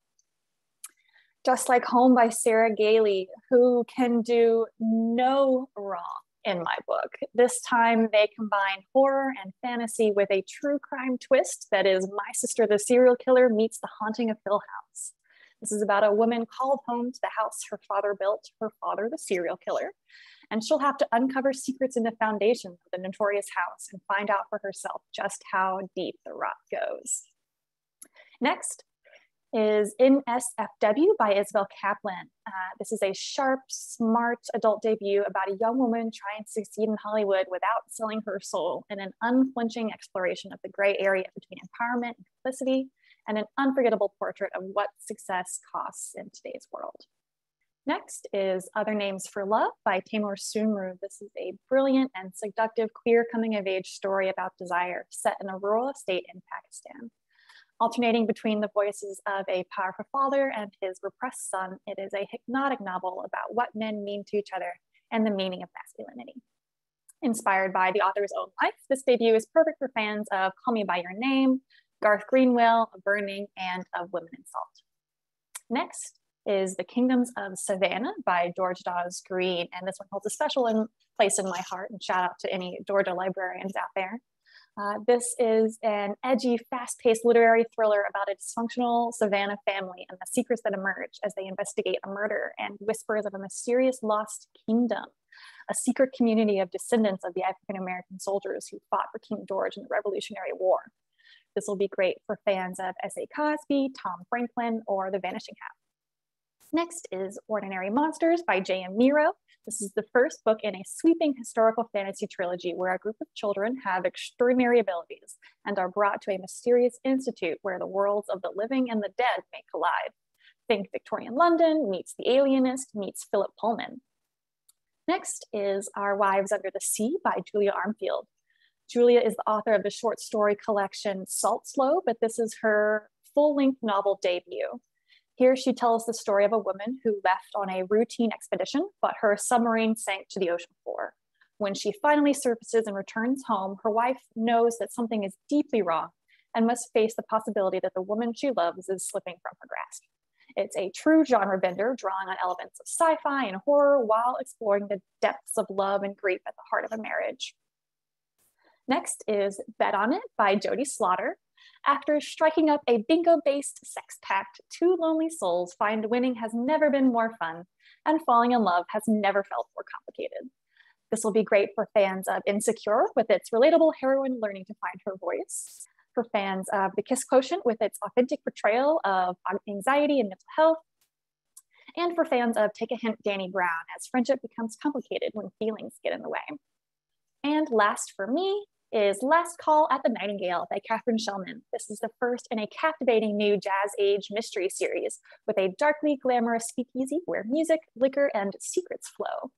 Just Like Home by Sarah Gailey, who can do no wrong in my book. This time they combine horror and fantasy with a true crime twist that is My Sister the Serial Killer meets The Haunting of Hill House. This is about a woman called home to the house her father built, her father the serial killer, and she'll have to uncover secrets in the foundation of the notorious house and find out for herself just how deep the rot goes. Next is Nsfw by Isabel Kaplan. This is a sharp, smart adult debut about a young woman trying to succeed in Hollywood without selling her soul, in an unflinching exploration of the gray area between empowerment and complicity, and an unforgettable portrait of what success costs in today's world. Next is Other Names for Love by Taimur Sumru. This is a brilliant and seductive queer coming-of-age story about desire set in a rural estate in Pakistan. Alternating between the voices of a powerful father and his repressed son, it is a hypnotic novel about what men mean to each other and the meaning of masculinity. Inspired by the author's own life, this debut is perfect for fans of Call Me By Your Name, Garth Greenwell, of Burning, and of Women in Salt. Next is The Kingdoms of Savannah by George Dawes Green, and this one holds a special place in my heart, and shout out to any Georgia librarians out there. This is an edgy, fast-paced literary thriller about a dysfunctional Savannah family and the secrets that emerge as they investigate a murder and whispers of a mysterious lost kingdom, a secret community of descendants of the African-American soldiers who fought for King George in the Revolutionary War. This will be great for fans of S.A. Cosby, Tom Franklin, or The Vanishing Half. Next is Ordinary Monsters by J.M. Nero. This is the first book in a sweeping historical fantasy trilogy where a group of children have extraordinary abilities and are brought to a mysterious institute where the worlds of the living and the dead may collide. Think Victorian London meets The Alienist meets Philip Pullman. Next is Our Wives Under the Sea by Julia Armfield. Julia is the author of the short story collection Salt Slow, but this is her full-length novel debut. Here she tells the story of a woman who left on a routine expedition, but her submarine sank to the ocean floor. When she finally surfaces and returns home, her wife knows that something is deeply wrong and must face the possibility that the woman she loves is slipping from her grasp. It's a true genre bender, drawing on elements of sci-fi and horror while exploring the depths of love and grief at the heart of a marriage. Next is Bet on It by Jodie Slaughter. After striking up a bingo-based sex pact, two lonely souls find winning has never been more fun, and falling in love has never felt more complicated. This will be great for fans of Insecure with its relatable heroine learning to find her voice, for fans of The Kiss Quotient with its authentic portrayal of anxiety and mental health, and for fans of Take a Hint, Danny Brown, as friendship becomes complicated when feelings get in the way. And last for me is Last Call at the Nightingale by Catherine Shellman. This is the first in a captivating new jazz age mystery series with a darkly glamorous speakeasy where music, liquor, and secrets flow.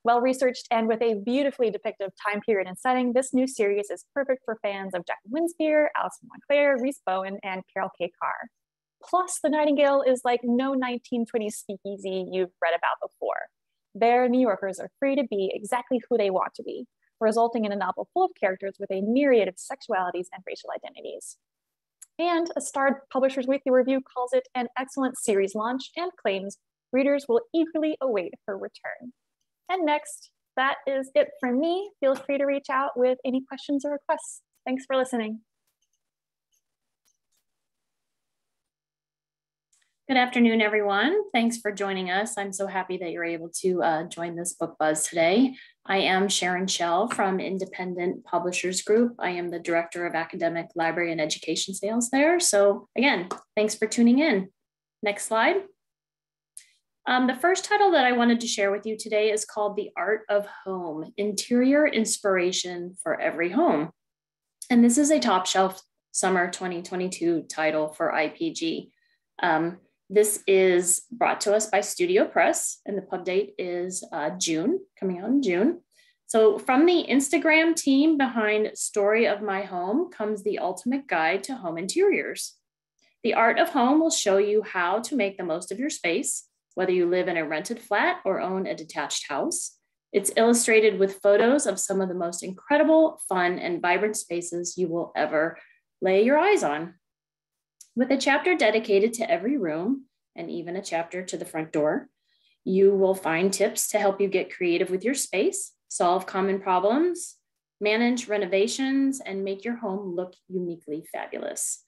Well-researched and with a beautifully depictive time period and setting, this new series is perfect for fans of Jacqueline Winspear, Alison Montclair, Rhys Bowen, and Carol K. Carr. Plus, the Nightingale is like no 1920s speakeasy you've read about before. There, New Yorkers are free to be exactly who they want to be, resulting in a novel full of characters with a myriad of sexualities and racial identities. And a starred Publishers Weekly review calls it an excellent series launch and claims readers will eagerly await her return. And next, that is it from me. Feel free to reach out with any questions or requests. Thanks for listening. Good afternoon, everyone. Thanks for joining us. I'm so happy that you're able to join this book buzz today. I am Sharon Schell from Independent Publishers Group. I am the Director of Academic Library and Education Sales there. So again, thanks for tuning in. Next slide. The first title that I wanted to share with you today is called The Art of Home, Interior Inspiration for Every Home. And this is a top shelf summer 2022 title for IPG. This is brought to us by Studio Press, and the pub date is June, coming out in June. So from the Instagram team behind Story of My Home comes the ultimate guide to home interiors. The Art of Home will show you how to make the most of your space, whether you live in a rented flat or own a detached house. It's illustrated with photos of some of the most incredible, fun, and vibrant spaces you will ever lay your eyes on. With a chapter dedicated to every room, and even a chapter to the front door, you will find tips to help you get creative with your space, solve common problems, manage renovations, and make your home look uniquely fabulous.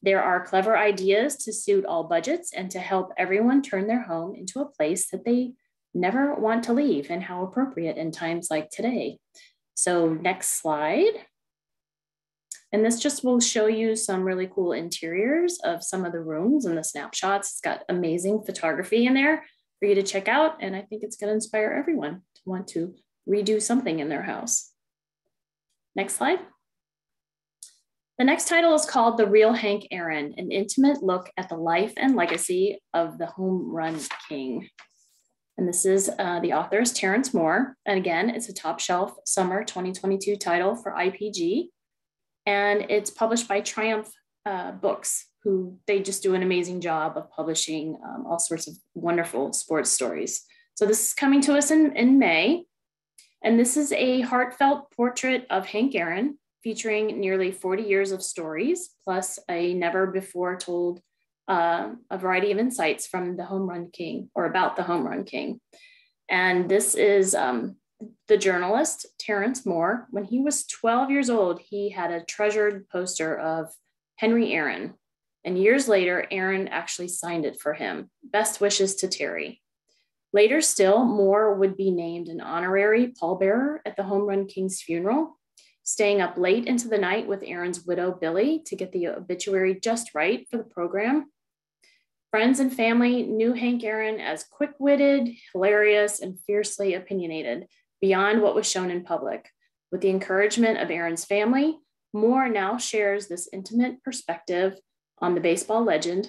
There are clever ideas to suit all budgets and to help everyone turn their home into a place that they never want to leave, and how appropriate in times like today. So next slide. And this just will show you some really cool interiors of some of the rooms and the snapshots. It's got amazing photography in there for you to check out. And I think it's going to inspire everyone to want to redo something in their house. Next slide. The next title is called The Real Hank Aaron, an intimate look at the life and legacy of the home run king. And this is the author is Terrence Moore. And again, it's a top shelf summer 2022 title for IPG. And it's published by Triumph Books, who they just do an amazing job of publishing all sorts of wonderful sports stories. So this is coming to us in May. And this is a heartfelt portrait of Hank Aaron, featuring nearly 40 years of stories, plus a never before told a variety of insights from the Home Run King, or about the Home Run King. And this is the journalist, Terrence Moore. When he was 12 years old, he had a treasured poster of Henry Aaron. And years later, Aaron actually signed it for him. Best wishes to Terry. Later still, Moore would be named an honorary pallbearer at the Home Run King's funeral, staying up late into the night with Aaron's widow, Billy, to get the obituary just right for the program. Friends and family knew Hank Aaron as quick-witted, hilarious, and fiercely opinionated, beyond what was shown in public. With the encouragement of Aaron's family, Moore now shares this intimate perspective on the baseball legend,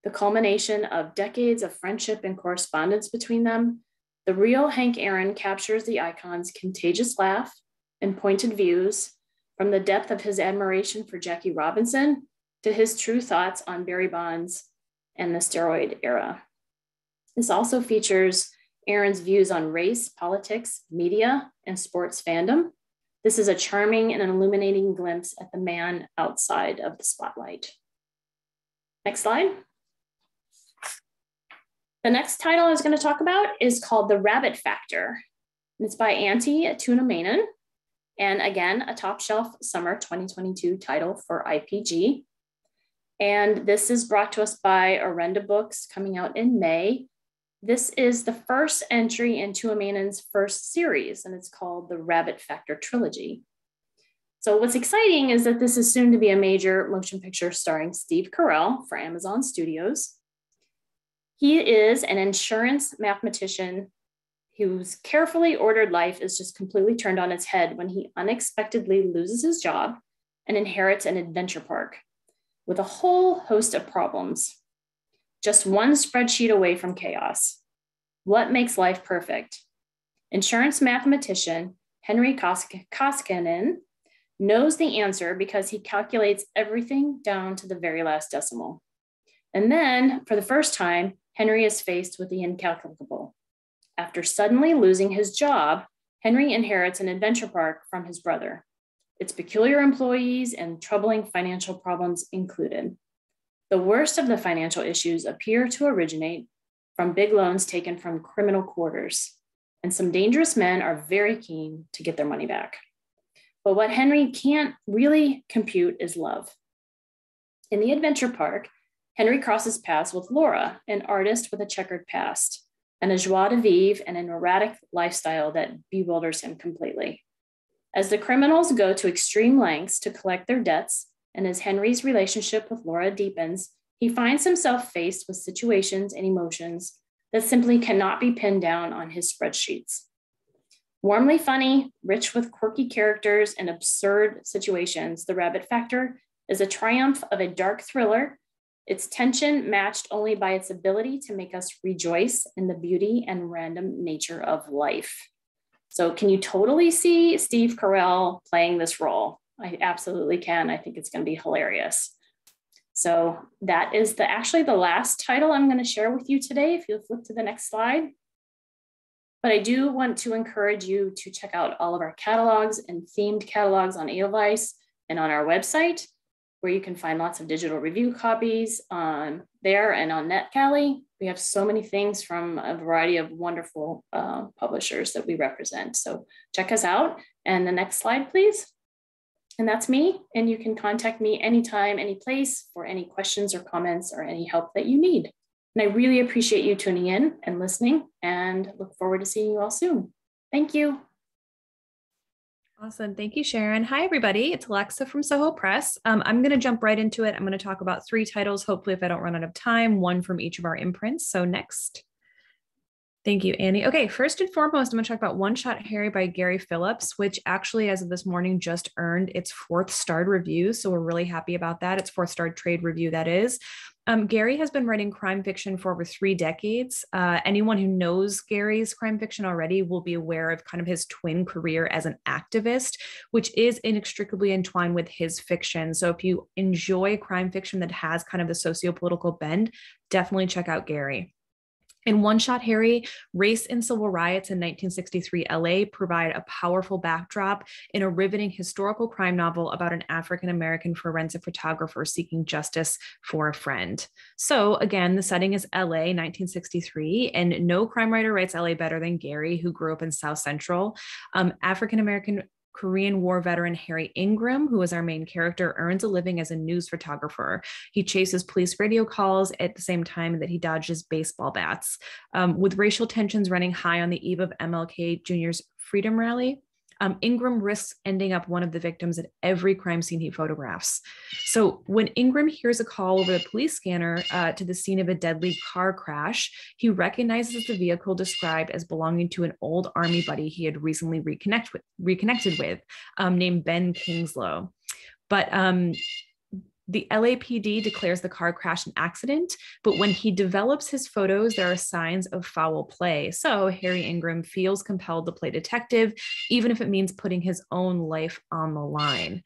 the culmination of decades of friendship and correspondence between them. The real Hank Aaron captures the icon's contagious laugh and pointed views, from the depth of his admiration for Jackie Robinson to his true thoughts on Barry Bonds and the steroid era. This also features Aaron's views on race, politics, media, and sports fandom. This is a charming and an illuminating glimpse at the man outside of the spotlight. Next slide. The next title I was going to talk about is called The Rabbit Factor. It's by Auntie Tuna Manon. And again, a top shelf summer 2022 title for IPG. And this is brought to us by Orenda Books, coming out in May. This is the first entry in Tuna Manon's first series, and it's called the Rabbit Factor Trilogy. So what's exciting is that this is soon to be a major motion picture starring Steve Carell for Amazon Studios. He is an insurance mathematician whose carefully ordered life is just completely turned on its head when he unexpectedly loses his job and inherits an adventure park with a whole host of problems. Just one spreadsheet away from chaos. What makes life perfect? Insurance mathematician Henry Koskinen knows the answer because he calculates everything down to the very last decimal. And then, for the first time, Henry is faced with the incalculable. After suddenly losing his job, Henry inherits an adventure park from his brother, its peculiar employees and troubling financial problems included. The worst of the financial issues appear to originate from big loans taken from criminal quarters, and some dangerous men are very keen to get their money back. But what Henry can't really compute is love. In the adventure park, Henry crosses paths with Laura, an artist with a checkered past, and a joie de vivre and an erratic lifestyle that bewilders him completely. As the criminals go to extreme lengths to collect their debts, and as Henry's relationship with Laura deepens, he finds himself faced with situations and emotions that simply cannot be pinned down on his spreadsheets. Warmly funny, rich with quirky characters and absurd situations, The Rabbit Factor is a triumph of a dark thriller, its tension matched only by its ability to make us rejoice in the beauty and random nature of life. So can you totally see Steve Carell playing this role? I absolutely can. I think it's going to be hilarious. So that is actually the last title I'm going to share with you today, if you'll flip to the next slide. But I do want to encourage you to check out all of our catalogs and themed catalogs on Edelweiss and on our website, where you can find lots of digital review copies on there and on NetGalley. We have so many things from a variety of wonderful publishers that we represent. So check us out. And the next slide, please. And that's me. And you can contact me anytime, any place for any questions or comments or any help that you need. And I really appreciate you tuning in and listening, and look forward to seeing you all soon. Thank you. Awesome. Thank you, Sharon. Hi, everybody. It's Alexa from Soho Press. I'm going to jump right into it. I'm going to talk about 3 titles, hopefully, if I don't run out of time, 1 from each of our imprints. So next. Thank you, Annie. Okay, first and foremost, I'm going to talk about One Shot Harry by Gary Phillips, which actually, as of this morning, just earned its 4th starred review. So we're really happy about that. It's 4th starred trade review, that is. Gary has been writing crime fiction for over 3 decades. Anyone who knows Gary's crime fiction already will be aware of kind of his twin career as an activist, which is inextricably entwined with his fiction. So if you enjoy crime fiction that has kind of the socio-political bend, definitely check out Gary. In One Shot Harry, race and civil riots in 1963 LA provide a powerful backdrop in a riveting historical crime novel about an African-American forensic photographer seeking justice for a friend. So again, the setting is LA, 1963, and no crime writer writes LA better than Gary, who grew up in South Central. African-American Korean War veteran Harry Ingram, who is our main character, earns a living as a news photographer. He chases police radio calls at the same time that he dodges baseball bats. With racial tensions running high on the eve of MLK Jr.'s Freedom Rally, Ingram risks ending up one of the victims at every crime scene he photographs. So when Ingram hears a call over the police scanner to the scene of a deadly car crash, he recognizes the vehicle described as belonging to an old army buddy he had recently reconnected with, named Ben Kingslow. But the LAPD declares the car crash an accident, but when he develops his photos, there are signs of foul play. So Harry Ingram feels compelled to play detective, even if it means putting his own life on the line.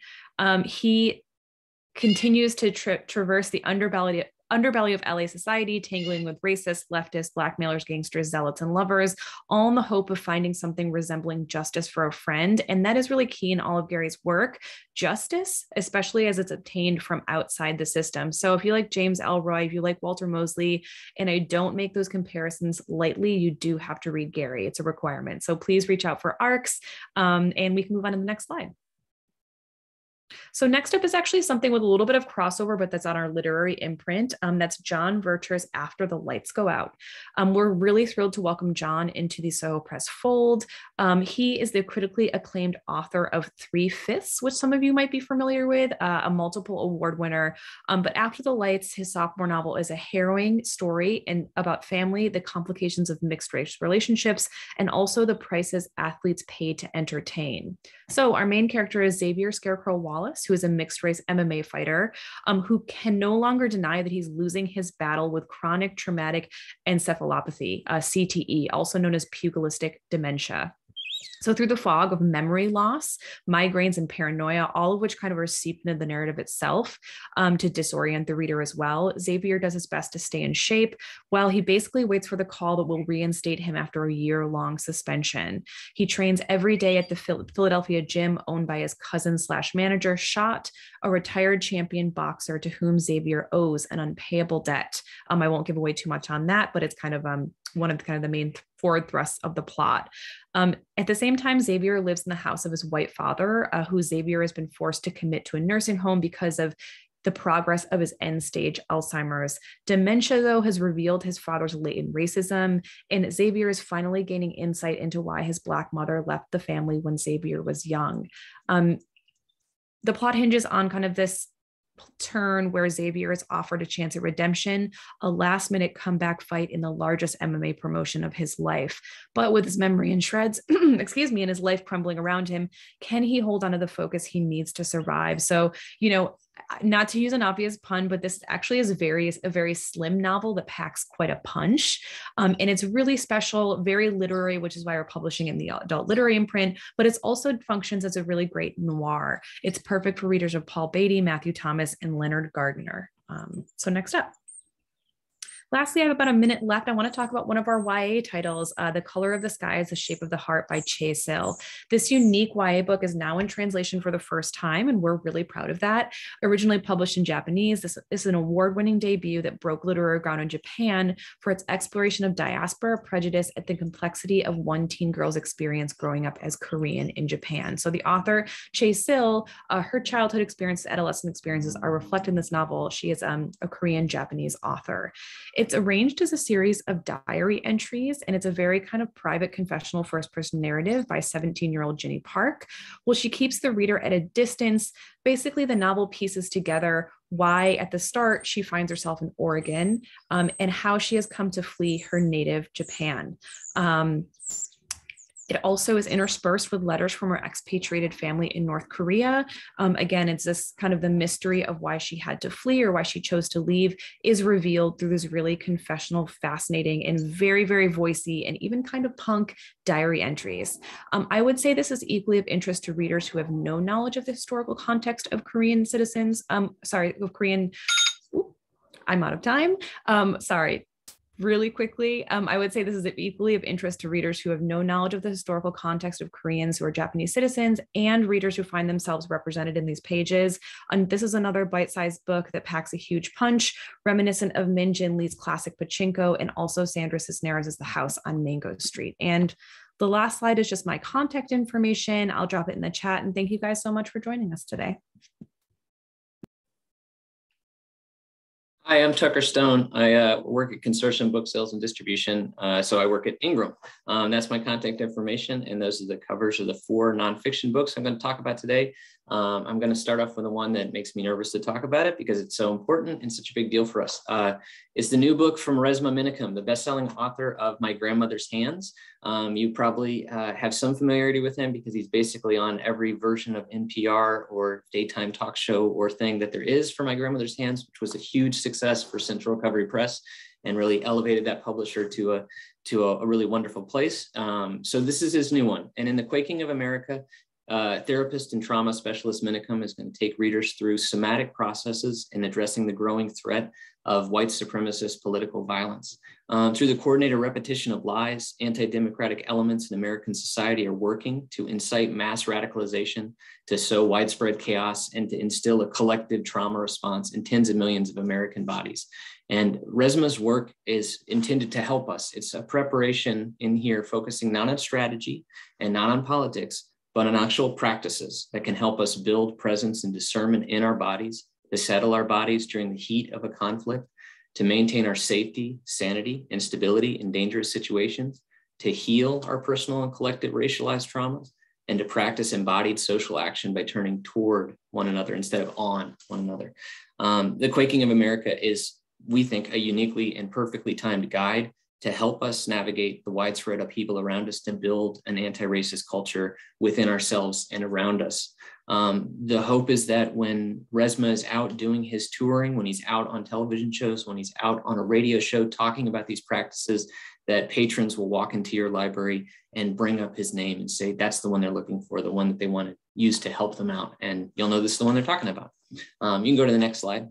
He continues to traverse the underbelly of LA society, tangling with racists, leftists, blackmailers, gangsters, zealots, and lovers, all in the hope of finding something resembling justice for a friend. And that is really key in all of Gary's work, justice, especially as it's obtained from outside the system. So if you like James Ellroy, if you like Walter Mosley, and I don't make those comparisons lightly, you do have to read Gary. It's a requirement. So please reach out for ARCs, and we can move on to the next slide. So next up is actually something with a little bit of crossover, but that's on our literary imprint. That's John Vercher's After the Lights Go Out. We're really thrilled to welcome John into the Soho Press fold. He is the critically acclaimed author of 3/5, which some of you might be familiar with, a multiple award winner. But After the Lights, his sophomore novel, is a harrowing story about family, the complications of mixed race relationships, and also the prices athletes pay to entertain. So our main character is Xavier Scarecrow Wallace, who is a mixed race MMA fighter, who can no longer deny that he's losing his battle with chronic traumatic encephalopathy, CTE, also known as pugilistic dementia. So through the fog of memory loss, migraines, and paranoia, all of which kind of are seeped into the narrative itself to disorient the reader as well, Xavier does his best to stay in shape while he basically waits for the call that will reinstate him after a year-long suspension. He trains every day at the Philadelphia gym owned by his cousin/manager, Schott, a retired champion boxer to whom Xavier owes an unpayable debt. I won't give away too much on that, but it's kind of one of the main forward thrusts of the plot. At the same time, Xavier lives in the house of his white father, who Xavier has been forced to commit to a nursing home because of the progress of his end-stage Alzheimer's. Dementia, though, has revealed his father's latent racism, and Xavier is finally gaining insight into why his Black mother left the family when Xavier was young. The plot hinges on kind of this turn where Xavier is offered a chance at redemption, a last-minute comeback fight in the largest MMA promotion of his life. But with his memory in shreds, and his life crumbling around him, can he hold on to the focus he needs to survive? So, not to use an obvious pun, but this actually is a very slim novel that packs quite a punch. And it's really special, very literary, which is why we're publishing in the adult literary imprint, but it also functions as a really great noir. It's perfect for readers of Paul Beatty, Matthew Thomas, and Leonard Gardner. So next up. Lastly, I have about a minute left. I want to talk about one of our YA titles, The Color of the Sky is the Shape of the Heart by Cecily. This unique YA book is now in translation for the first time, and we're really proud of that. Originally published in Japanese, this is an award-winning debut that broke literary ground in Japan for its exploration of diaspora, prejudice, and the complexity of one teen girl's experience growing up as Korean in Japan. So the author, Cecily, her childhood experiences, adolescent experiences are reflected in this novel. She is a Korean-Japanese author. It's arranged as a series of diary entries, and it's a very kind of private confessional first-person narrative by 17-year-old Ginny Park. Well, she keeps the reader at a distance. Basically, the novel pieces together why at the start she finds herself in Oregon and how she has come to flee her native Japan. It also is interspersed with letters from her expatriated family in North Korea. Again, it's this kind of the mystery of why she had to flee or why she chose to leave is revealed through this really confessional, fascinating, and very, very voicey and even kind of punk diary entries. I would say this is equally of interest to readers who have no knowledge of the historical context of Korean citizens. I'm out of time. really quickly, I would say this is equally of interest to readers who have no knowledge of the historical context of Koreans who are Japanese citizens and readers who find themselves represented in these pages. And this is another bite-sized book that packs a huge punch, reminiscent of Min Jin Lee's classic Pachinko and also Sandra Cisneros' The House on Mango Street. And the last slide is just my contact information. I'll drop it in the chat, and thank you guys so much for joining us today. Hi, I'm Tucker Stone. I work at Consortium Book Sales and Distribution. So I work at Ingram. That's my contact information. And those are the covers of the 4 nonfiction books I'm going to talk about today. I'm going to start off with the one that makes me nervous to talk about it because it's so important and such a big deal for us. It's the new book from Resmaa Menakem, the best-selling author of My Grandmother's Hands. You probably have some familiarity with him because he's basically on every version of NPR or daytime talk show or thing that there is for My Grandmother's Hands, which was a huge success for Central Recovery Press and really elevated that publisher to a really wonderful place. So this is his new one. And in The Quaking of America, therapist and trauma specialist Menakem is going to take readers through somatic processes in addressing the growing threat of white supremacist political violence. Through the coordinated repetition of lies, anti-democratic elements in American society are working to incite mass radicalization, to sow widespread chaos, and to instill a collective trauma response in tens of millions of American bodies. And Resmaa's work is intended to help us. It's a preparation in here focusing not on strategy and not on politics, but on actual practices that can help us build presence and discernment in our bodies, to settle our bodies during the heat of a conflict, to maintain our safety, sanity, and stability in dangerous situations, to heal our personal and collective racialized traumas, and to practice embodied social action by turning toward one another instead of on one another. The Quaking of America is, we think, a uniquely and perfectly timed guide to help us navigate the widespread upheaval around us, to build an anti-racist culture within ourselves and around us. The hope is that when Resmaa is out doing his touring, when he's out on television shows, when he's out on a radio show talking about these practices, that patrons will walk into your library and bring up his name and say, that's the one they're looking for, the one that they want to use to help them out. And you'll know this is the one they're talking about. You can go to the next slide.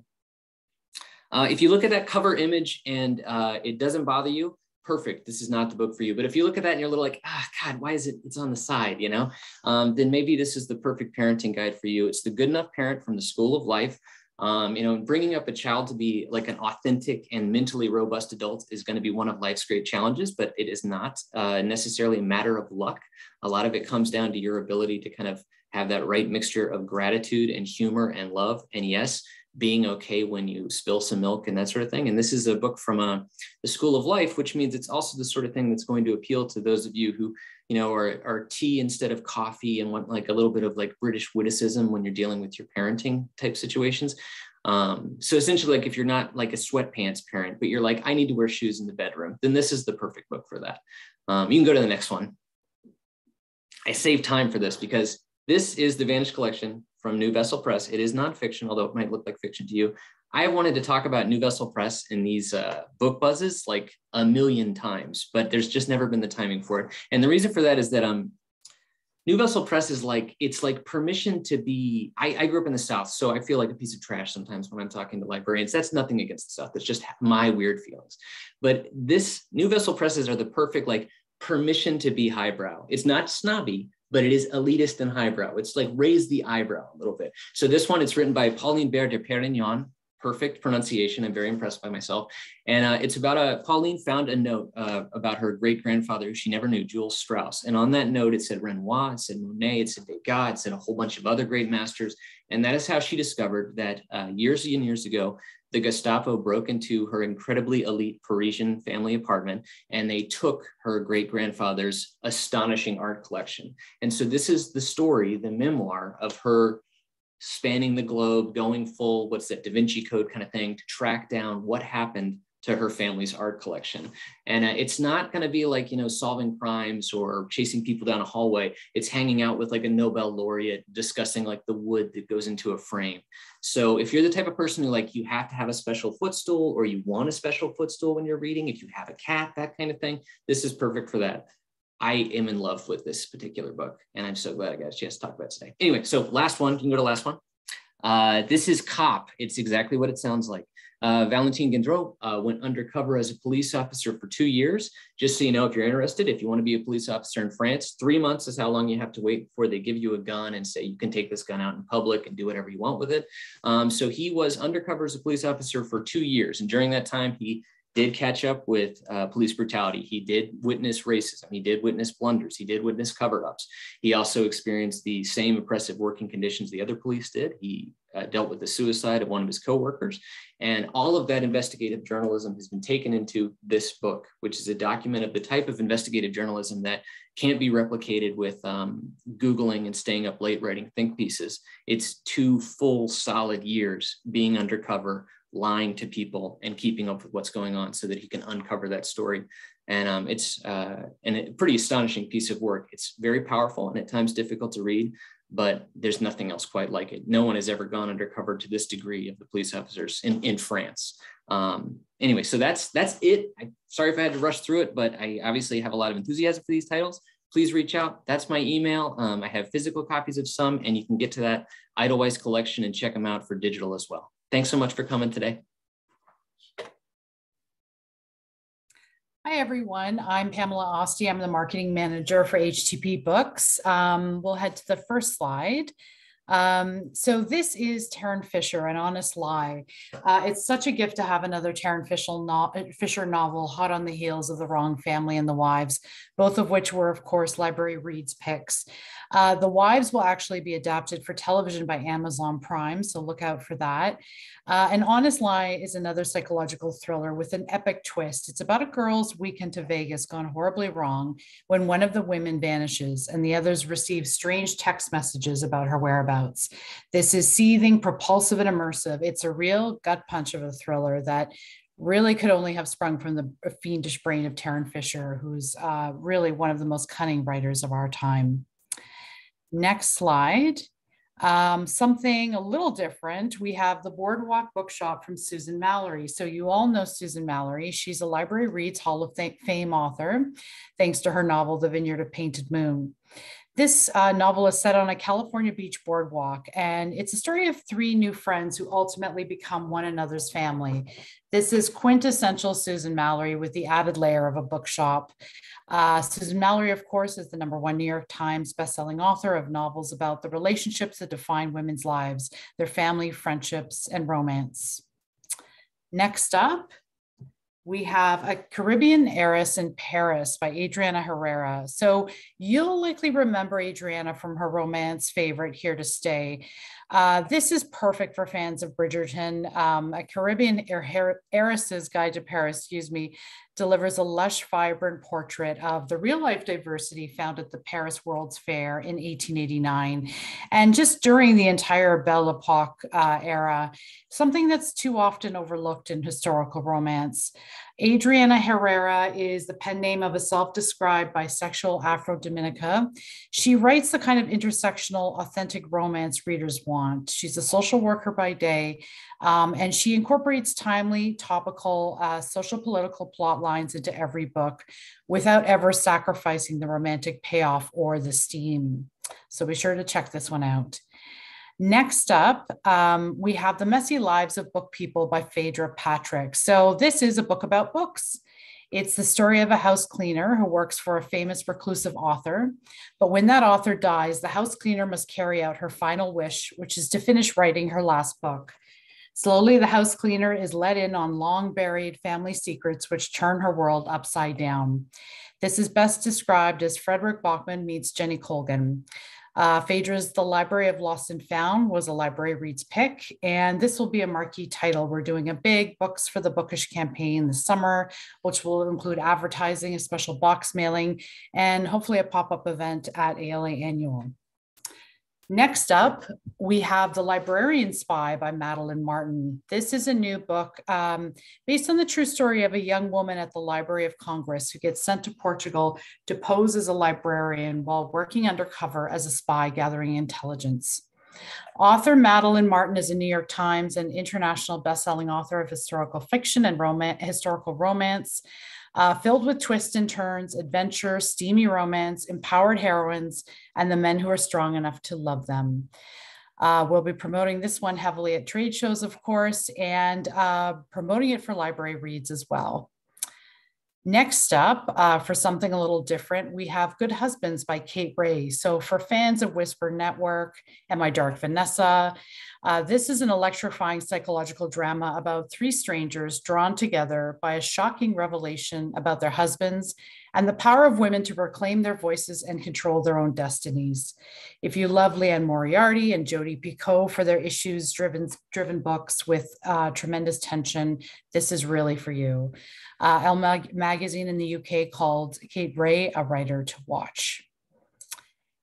If you look at that cover image and it doesn't bother you, perfect, this is not the book for you. But if you look at that and you're a little like, God, why is it's on the side, you know? Then maybe this is the perfect parenting guide for you. It's the Good Enough Parent from the School of Life. You know, bringing up a child to be like an authentic and mentally robust adult is going to be one of life's great challenges, but it is not necessarily a matter of luck. A lot of it comes down to your ability to kind of have that right mixture of gratitude and humor and love. And yes, being okay when you spill some milk and that sort of thing. And this is a book from the School of Life, which means it's also the sort of thing that's going to appeal to those of you who, you know, are tea instead of coffee and want like a little bit of like British witticism when you're dealing with your parenting type situations. So essentially, like if you're not like a sweatpants parent, but you're like, I need to wear shoes in the bedroom, then this is the perfect book for that. You can go to the next one. I saved time for this because this is the Vanish Collection from New Vessel Press. It is nonfiction, although it might look like fiction to you. I wanted to talk about New Vessel Press in these book buzzes like a million times, but there's just never been the timing for it. And the reason for that is that New Vessel Press is like, it's like permission to be, I grew up in the South, so I feel like a piece of trash sometimes when I'm talking to librarians. That's nothing against the South, that's just my weird feelings. But this New Vessel Presses are the perfect like permission to be highbrow. It's not snobby, but it is elitist and highbrow. It's like raise the eyebrow a little bit. So this one, it's written by Pauline Baird de Perignon. Perfect pronunciation. I'm very impressed by myself. And it's about Pauline found a note about her great-grandfather who she never knew, Jules Strauss. And on that note, it said Renoir, it said Monet, it said Degas, it said a whole bunch of other great masters. And that is how she discovered that years and years ago, the Gestapo broke into her incredibly elite Parisian family apartment, and they took her great-grandfather's astonishing art collection. And so this is the story, the memoir of her spanning the globe, going full, what's that, Da Vinci Code kind of thing, to track down what happened to her family's art collection. And it's not going to be like, you know, solving crimes or chasing people down a hallway. It's hanging out with like a Nobel laureate discussing like the wood that goes into a frame. So if you're the type of person who like, you have to have a special footstool or you want a special footstool when you're reading, if you have a cat, that kind of thing, this is perfect for that. I am in love with this particular book, and I'm so glad I got a chance to talk about it today. Anyway, so last one, you can go to last one. This is Cop. It's exactly what it sounds like. Valentine Gendreau went undercover as a police officer for 2 years. Just so you know, if you're interested, if you want to be a police officer in France, 3 months is how long you have to wait before they give you a gun and say you can take this gun out in public and do whatever you want with it. So he was undercover as a police officer for 2 years. And during that time, he did catch up with police brutality. He did witness racism. He did witness blunders. He did witness cover-ups. He also experienced the same oppressive working conditions the other police did. He dealt with the suicide of one of his coworkers. And all of that investigative journalism has been taken into this book, which is a document of the type of investigative journalism that can't be replicated with Googling and staying up late writing think pieces. It's 2 full solid years being undercover, lying to people and keeping up with what's going on so that he can uncover that story. And it's a pretty astonishing piece of work. It's very powerful and at times difficult to read, but there's nothing else quite like it. No one has ever gone undercover to this degree of the police officers in France. Anyway, so that's it. Sorry if I had to rush through it, but I obviously have a lot of enthusiasm for these titles. Please reach out. That's my email. I have physical copies of some, and you can get to that Edelweiss collection and check them out for digital as well. Thanks so much for coming today. Hi, everyone. I'm Pamela Osti. I'm the marketing manager for HTP Books. We'll head to the first slide. So this is Tarryn Fisher, An Honest Lie. It's such a gift to have another Tarryn Fisher novel hot on the heels of The Wrong Family and The Wives, both of which were, of course, Library Reads picks. The Wives will actually be adapted for television by Amazon Prime, so look out for that. An Honest Lie is another psychological thriller with an epic twist. It's about a girl's weekend to Vegas gone horribly wrong when one of the women vanishes and the others receive strange text messages about her whereabouts. This is seething, propulsive, and immersive. It's a real gut punch of a thriller that really could only have sprung from the fiendish brain of Tarryn Fisher, who's really one of the most cunning writers of our time. Next slide. Something a little different. We have the Boardwalk Bookshop from Susan Mallory. So you all know Susan Mallory. She's a Library Reads Hall of Fame author, thanks to her novel, The Vineyard of Painted Moon. This novel is set on a California beach boardwalk, and it's a story of 3 new friends who ultimately become one another's family. This is quintessential Susan Mallory with the added layer of a bookshop. Susan Mallory, of course, is the #1 New York Times bestselling author of novels about the relationships that define women's lives, their family, friendships, and romance. Next up, we have A Caribbean Heiress in Paris by Adriana Herrera. So you'll likely remember Adriana from her romance favorite, Here to Stay. This is perfect for fans of Bridgerton. A Caribbean Heiress's Guide to Paris, delivers a lush, vibrant portrait of the real-life diversity found at the Paris World's Fair in 1889. And just during the entire Belle Epoque era, something that's too often overlooked in historical romance. Adriana Herrera is the pen name of a self-described bisexual Afro-Dominica. She writes the kind of intersectional, authentic romance readers want. She's a social worker by day, and she incorporates timely, topical, social political plot lines into every book without ever sacrificing the romantic payoff or the steam. So be sure to check this one out. Next up, we have The Messy Lives of Book People by Phaedra Patrick. So this is a book about books. It's the story of a house cleaner who works for a famous reclusive author. But when that author dies, the house cleaner must carry out her final wish, which is to finish writing her last book. Slowly, the house cleaner is let in on long buried family secrets, which turn her world upside down. This is best described as Frederick Bachman meets Jenny Colgan. Phaedra's The Library of Lost and Found was a Library Reads pick, and this will be a marquee title. We're doing a big Books for the Bookish campaign this summer, which will include advertising, a special box mailing, and hopefully a pop-up event at ALA Annual. Next up, we have The Librarian Spy by Madeline Martin. This is a new book based on the true story of a young woman at the Library of Congress who gets sent to Portugal to pose as a librarian while working undercover as a spy gathering intelligence. Author Madeline Martin is a New York Times and international bestselling author of historical fiction and historical romance. Filled with twists and turns, adventure, steamy romance, empowered heroines, and the men who are strong enough to love them. We'll be promoting this one heavily at trade shows, of course, and promoting it for library reads as well. Next up, for something a little different, we have Good Husbands by Kate Ray. So for fans of Whisper Network and My Dark Vanessa, this is an electrifying psychological drama about three strangers drawn together by a shocking revelation about their husbands and the power of women to reclaim their voices and control their own destinies. If you love Leanne Moriarty and Jodi Picoult for their issues-driven books with tremendous tension, this is really for you. ALMA magazine in the UK called Kate Ray a writer to watch.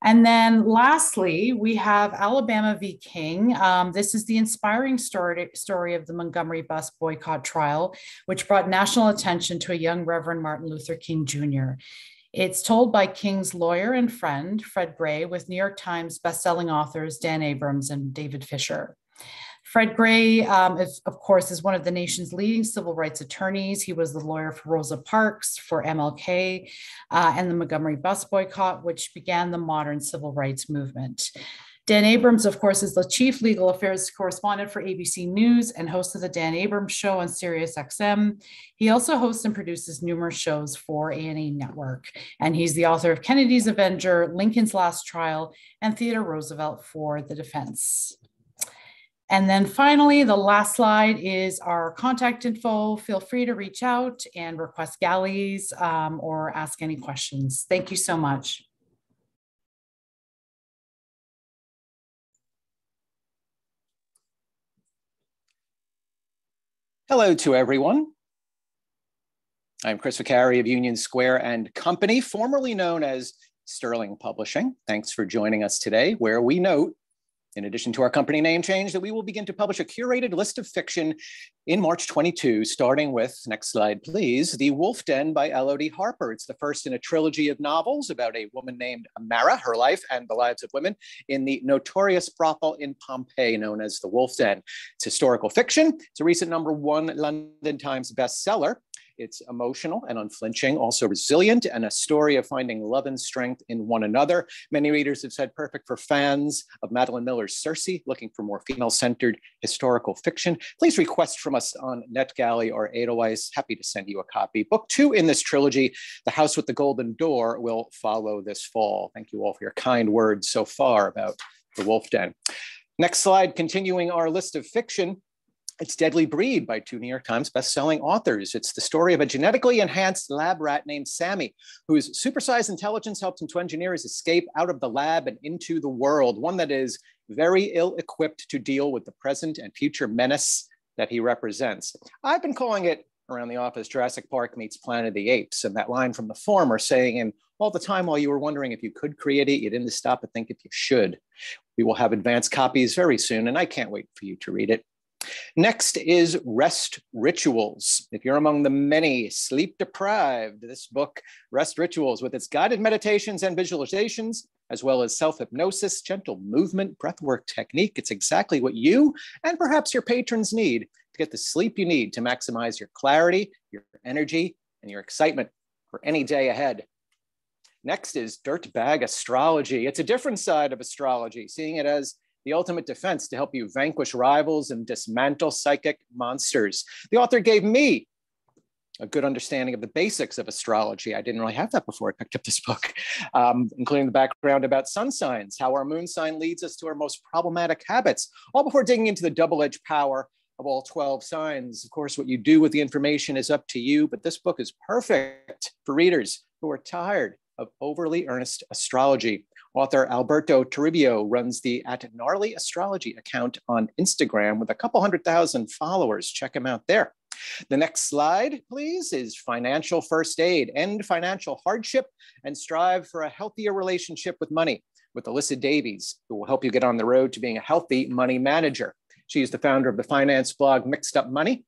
And then lastly, we have Alabama v. King. This is the inspiring story of the Montgomery bus boycott trial, which brought national attention to a young Reverend Martin Luther King Jr. It's told by King's lawyer and friend, Fred Gray, with New York Times bestselling authors Dan Abrams and David Fisher. Fred Gray, of course, is one of the nation's leading civil rights attorneys. He was the lawyer for Rosa Parks, for MLK, and the Montgomery bus boycott, which began the modern civil rights movement. Dan Abrams, of course, is the chief legal affairs correspondent for ABC News and host of the Dan Abrams Show on Sirius XM. He also hosts and produces numerous shows for A&E Network. And he's the author of Kennedy's Avenger, Lincoln's Last Trial, and Theodore Roosevelt for the Defense. And then finally, the last slide is our contact info. Feel free to reach out and request galleys or ask any questions. Thank you so much. Hello to everyone. I'm Chris Vicari of Union Square and Company, formerly known as Sterling Publishing. Thanks for joining us today, where we note, in addition to our company name change, that we will begin to publish a curated list of fiction in March 22, starting with, next slide please, The Wolf Den by Elodie Harper. It's the first in a trilogy of novels about a woman named Amara, her life and the lives of women in the notorious brothel in Pompeii known as the Wolf Den. It's historical fiction. It's a recent #1 London Times bestseller. It's emotional and unflinching, also resilient, and a story of finding love and strength in one another. Many readers have said perfect for fans of Madeline Miller's Circe, looking for more female-centered historical fiction. Please request from us on NetGalley or Edelweiss. Happy to send you a copy. Book 2 in this trilogy, The House with the Golden Door, will follow this fall. Thank you all for your kind words so far about The Wolf Den. Next slide, continuing our list of fiction. It's Deadly Breed by 2 New York Times bestselling authors. It's the story of a genetically enhanced lab rat named Sammy, whose supersized intelligence helps him to engineer his escape out of the lab and into the world, one that is very ill-equipped to deal with the present and future menace that he represents. I've been calling it around the office Jurassic Park meets Planet of the Apes, and that line from the former saying, and all the time while you were wondering if you could create it, you didn't stop to think if you should. We will have advanced copies very soon, and I can't wait for you to read it. Next is Rest Rituals. If you're among the many sleep-deprived, this book, Rest Rituals, with its guided meditations and visualizations, as well as self-hypnosis, gentle movement, breathwork technique, it's exactly what you and perhaps your patrons need to get the sleep you need to maximize your clarity, your energy, and your excitement for any day ahead. Next is Bag Astrology. It's a different side of astrology, seeing it as the ultimate defense to help you vanquish rivals and dismantle psychic monsters. The author gave me a good understanding of the basics of astrology. I didn't really have that before I picked up this book, including the background about sun signs, how our moon sign leads us to our most problematic habits, all before digging into the double-edged power of all 12 signs. Of course, what you do with the information is up to you, but this book is perfect for readers who are tired of overly earnest astrology. Author Alberto Toribio runs the @Gnarly Astrology account on Instagram with a couple 100,000 followers. Check him out there. The next slide, please, is Financial First Aid. End financial hardship and strive for a healthier relationship with money with Alyssa Davies, who will help you get on the road to being a healthy money manager. She is the founder of the finance blog Mixed Up Money,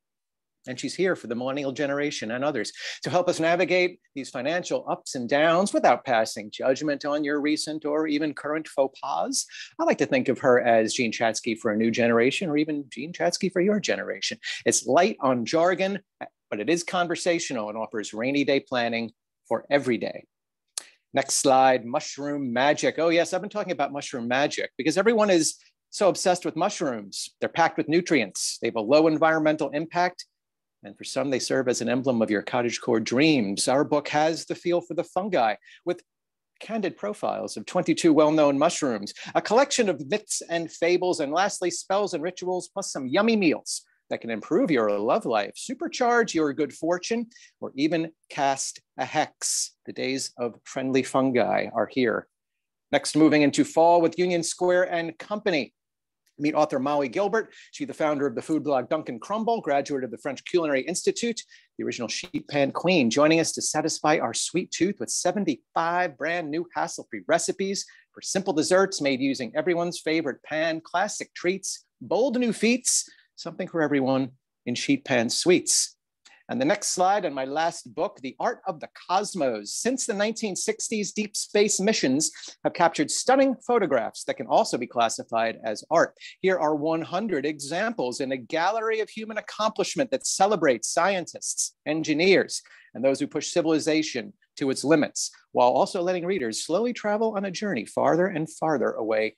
and she's here for the millennial generation and others to help us navigate these financial ups and downs without passing judgment on your recent or even current faux pas. I like to think of her as Jean Chatzky for a new generation, or even Jean Chatzky for your generation. It's light on jargon, but it is conversational and offers rainy day planning for every day. Next slide, Mushroom Magic. Oh yes, I've been talking about mushroom magic because everyone is So obsessed with mushrooms. They're packed with nutrients. They have a low environmental impact. And for some, they serve as an emblem of your cottagecore dreams. Our book has the feel for the fungi with candid profiles of 22 well-known mushrooms, a collection of myths and fables, and lastly, spells and rituals, plus some yummy meals that can improve your love life, supercharge your good fortune, or even cast a hex. The days of friendly fungi are here. Next, moving into fall with Union Square and Company. Meet author Molly Gilbert. She's the founder of the food blog Duncan Crumble, graduate of the French Culinary Institute, the original sheet pan queen, joining us to satisfy our sweet tooth with 75 brand new hassle-free recipes for simple desserts made using everyone's favorite pan, classic treats, bold new feats, something for everyone in sheet pan sweets. And the next slide, and my last book, The Art of the Cosmos. Since the 1960s, deep space missions have captured stunning photographs that can also be classified as art. Here are 100 examples in a gallery of human accomplishment that celebrates scientists, engineers, and those who push civilization to its limits, while also letting readers slowly travel on a journey farther and farther away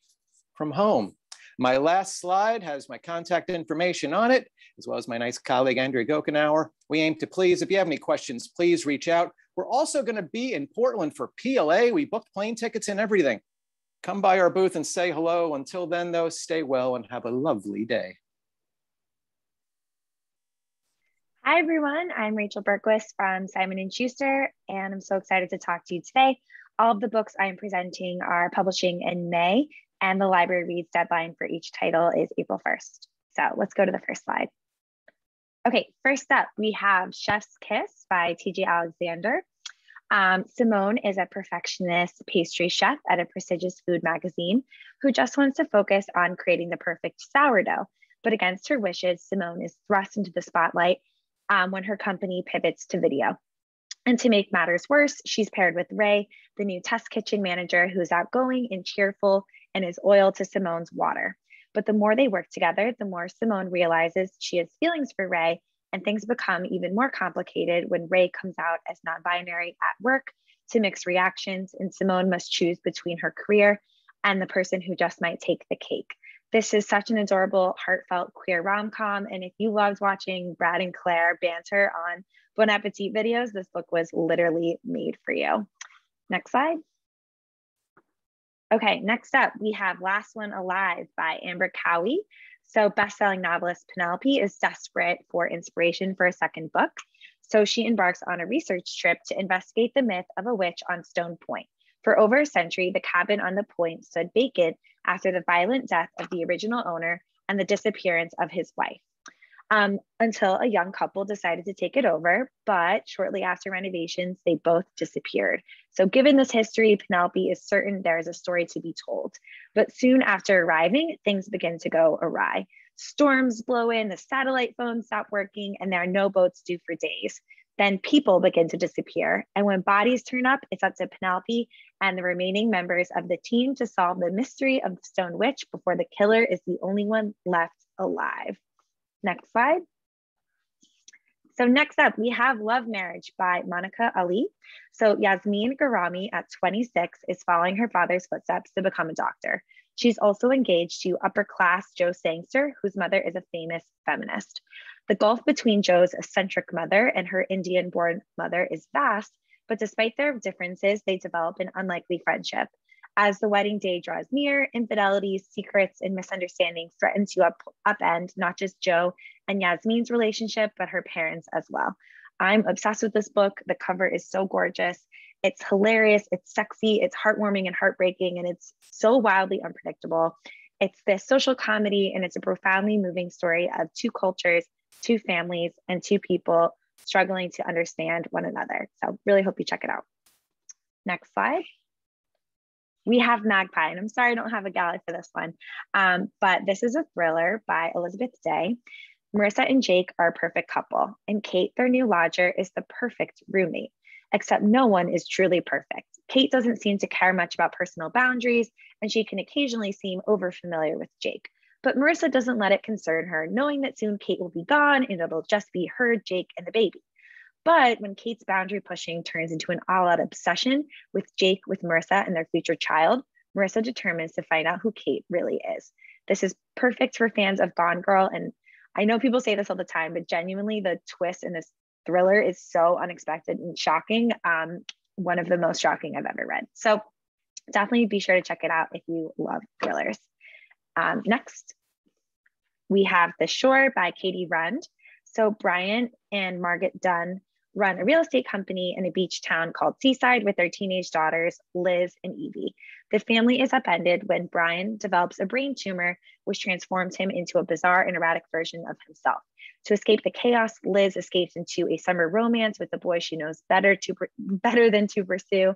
from home. My last slide has my contact information on it, as well as my nice colleague, Andrea Gokenauer. We aim to please. If you have any questions, please reach out. We're also going to be in Portland for PLA. We booked plane tickets and everything. Come by our booth and say hello. Until then, though, stay well and have a lovely day. Hi, everyone. I'm Rachel Berquist from Simon & Schuster, and I'm so excited to talk to you today. All of the books I'm presenting are publishing in May, and the library reads deadline for each title is April 1st. So let's go to the first slide. Okay, first up, we have Chef's Kiss by T.J. Alexander. Simone is a perfectionist pastry chef at a prestigious food magazine who just wants to focus on creating the perfect sourdough. But against her wishes, Simone is thrust into the spotlight when her company pivots to video. And to make matters worse, she's paired with Ray, the new test kitchen manager, who's outgoing and cheerful and is oil to Simone's water. But the more they work together, the more Simone realizes she has feelings for Ray, and things become even more complicated when Ray comes out as non-binary at work to mixed reactions, and Simone must choose between her career and the person who just might take the cake. This is such an adorable, heartfelt queer rom-com, and if you loved watching Brad and Claire banter on Bon Appetit videos, this book was literally made for you. Next slide. Okay, next up, we have Last One Alive by Amber Cowie. So best-selling novelist Penelope is desperate for inspiration for a second book. So she embarks on a research trip to investigate the myth of a witch on Stone Point. For over a century, the cabin on the point stood vacant after the violent death of the original owner and the disappearance of his wife. Until a young couple decided to take it over, but shortly after renovations, they both disappeared. So given this history, Penelope is certain there is a story to be told. But soon after arriving, things begin to go awry. Storms blow in, the satellite phones stop working, and there are no boats due for days. Then people begin to disappear. And when bodies turn up, it's up to Penelope and the remaining members of the team to solve the mystery of the Stone Witch before the killer is the only one left alive. Next slide. So next up, we have Love Marriage by Monica Ali. So Yasmin Garami at 26 is following her father's footsteps to become a doctor. She's also engaged to upper-class Joe Sangster, whose mother is a famous feminist. The gulf between Joe's eccentric mother and her Indian-born mother is vast, but despite their differences, they develop an unlikely friendship. As the wedding day draws near, infidelities, secrets, and misunderstandings threaten to upend not just Joe and Yasmin's relationship, but her parents as well. I'm obsessed with this book. The cover is so gorgeous. It's hilarious, it's sexy, it's heartwarming and heartbreaking, and it's so wildly unpredictable. It's this social comedy, and it's a profoundly moving story of two cultures, two families, and two people struggling to understand one another. So really hope you check it out. Next slide. We have Magpie, and I'm sorry I don't have a galley for this one, but this is a thriller by Elizabeth Day. Marissa and Jake are a perfect couple, and Kate, their new lodger, is the perfect roommate, except no one is truly perfect. Kate doesn't seem to care much about personal boundaries, and she can occasionally seem overfamiliar with Jake. But Marissa doesn't let it concern her, knowing that soon Kate will be gone and it'll just be her, Jake, and the baby. But when Kate's boundary pushing turns into an all-out obsession with Jake, with Marissa, and their future child, Marissa determines to find out who Kate really is. This is perfect for fans of Gone Girl. And I know people say this all the time, but genuinely the twist in this thriller is so unexpected and shocking. One of the most shocking I've ever read. So definitely be sure to check it out if you love thrillers. Next, we have The Shore by Katie Rund. So Brian and Margaret Dunn run a real estate company in a beach town called Seaside with their teenage daughters, Liz and Evie. The family is upended when Brian develops a brain tumor, which transforms him into a bizarre and erratic version of himself. To escape the chaos, Liz escapes into a summer romance with a boy she knows better than to pursue.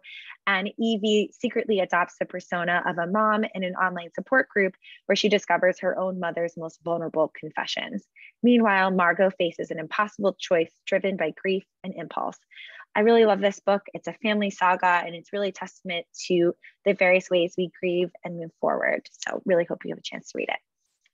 And Evie secretly adopts the persona of a mom in an online support group where she discovers her own mother's most vulnerable confessions. Meanwhile, Margot faces an impossible choice driven by grief and impulse. I really love this book. It's a family saga, and it's really a testament to the various ways we grieve and move forward. So really hope you have a chance to read it.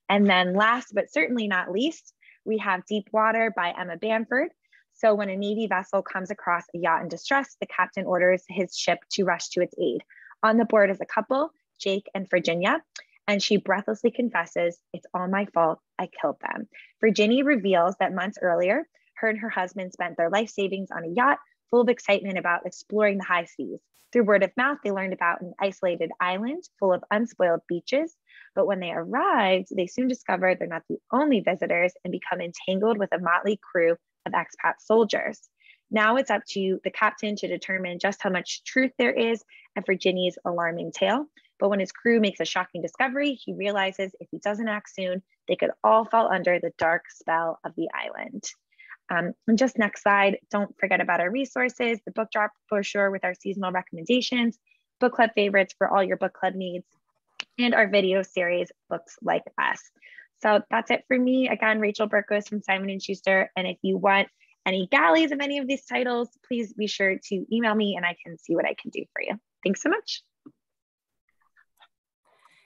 And then last, but certainly not least, we have Deep Water by Emma Bamford. So when a Navy vessel comes across a yacht in distress, the captain orders his ship to rush to its aid. On the board is a couple, Jake and Virginia, and she breathlessly confesses, "It's all my fault, I killed them." Virginia reveals that months earlier, her and her husband spent their life savings on a yacht full of excitement about exploring the high seas. Through word of mouth, they learned about an isolated island full of unspoiled beaches. But when they arrived, they soon discovered they're not the only visitors and become entangled with a motley crew of expat soldiers. Now it's up to the captain to determine just how much truth there is in Virginia's alarming tale. But when his crew makes a shocking discovery, he realizes if he doesn't act soon, they could all fall under the dark spell of the island. And just next slide, don't forget about our resources, the book drop brochure with our seasonal recommendations, book club favorites for all your book club needs, and our video series, Books Like Us. So that's it for me. Again, Rachel Burkos from Simon & Schuster. And if you want any galleys of any of these titles, please be sure to email me and I can see what I can do for you. Thanks so much.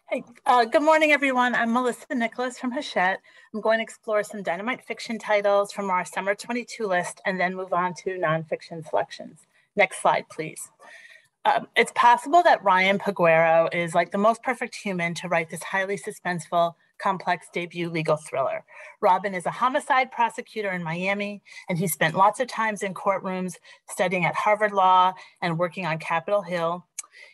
Hey, good morning, everyone. I'm Melissa Nicholas from Hachette. I'm going to explore some dynamite fiction titles from our summer 22 list and then move on to nonfiction selections. Next slide, please. It's possible that Ryan Mcguire is like the most perfect human to write this highly suspenseful, complex debut legal thriller. Robin is a homicide prosecutor in Miami, and he spent lots of times in courtrooms studying at Harvard Law and working on Capitol Hill.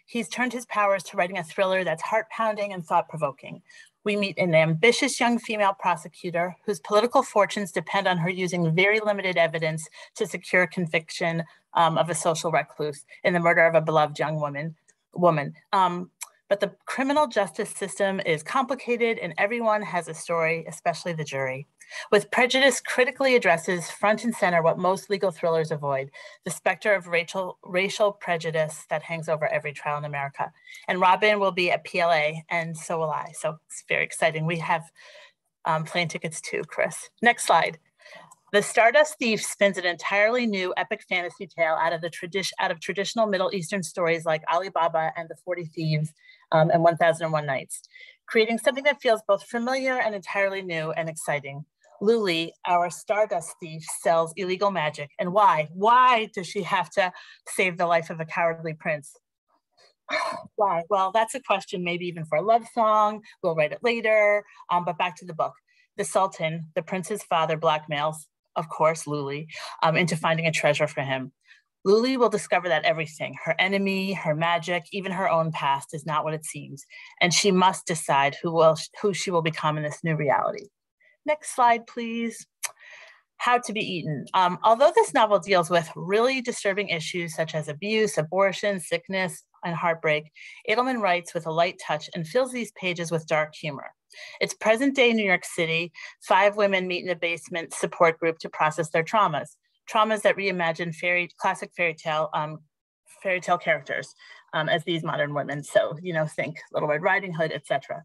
He's turned his powers to writing a thriller that's heart-pounding and thought-provoking. We meet an ambitious young female prosecutor whose political fortunes depend on her using very limited evidence to secure conviction of a social recluse in the murder of a beloved young woman. But the criminal justice system is complicated and everyone has a story, especially the jury. With Prejudice critically addresses front and center what most legal thrillers avoid, the specter of racial prejudice that hangs over every trial in America. And Robin will be at PLA, and so will I. So it's very exciting. We have plane tickets too, Chris. Next slide. The Stardust Thief spins an entirely new epic fantasy tale out of traditional Middle Eastern stories like Ali Baba and the 40 Thieves and 1001 Nights, creating something that feels both familiar and entirely new and exciting. Luli, our Stardust Thief, sells illegal magic. And why? Why does she have to save the life of a cowardly prince? Why? Well, that's a question maybe even for a love song. We'll write it later, but back to the book. The Sultan, the prince's father, blackmails, of course, Luli, into finding a treasure for him. Luli will discover that everything, her enemy, her magic, even her own past is not what it seems. And she must decide who she will become in this new reality. Next slide, please. How to Be Eaten. Although this novel deals with really disturbing issues such as abuse, abortion, sickness, and heartbreak, Edelman writes with a light touch and fills these pages with dark humor. It's present-day New York City. 5 women meet in a basement support group to process their traumas that reimagine classic fairy tale characters as these modern women. So, think Little Red Riding Hood, etc.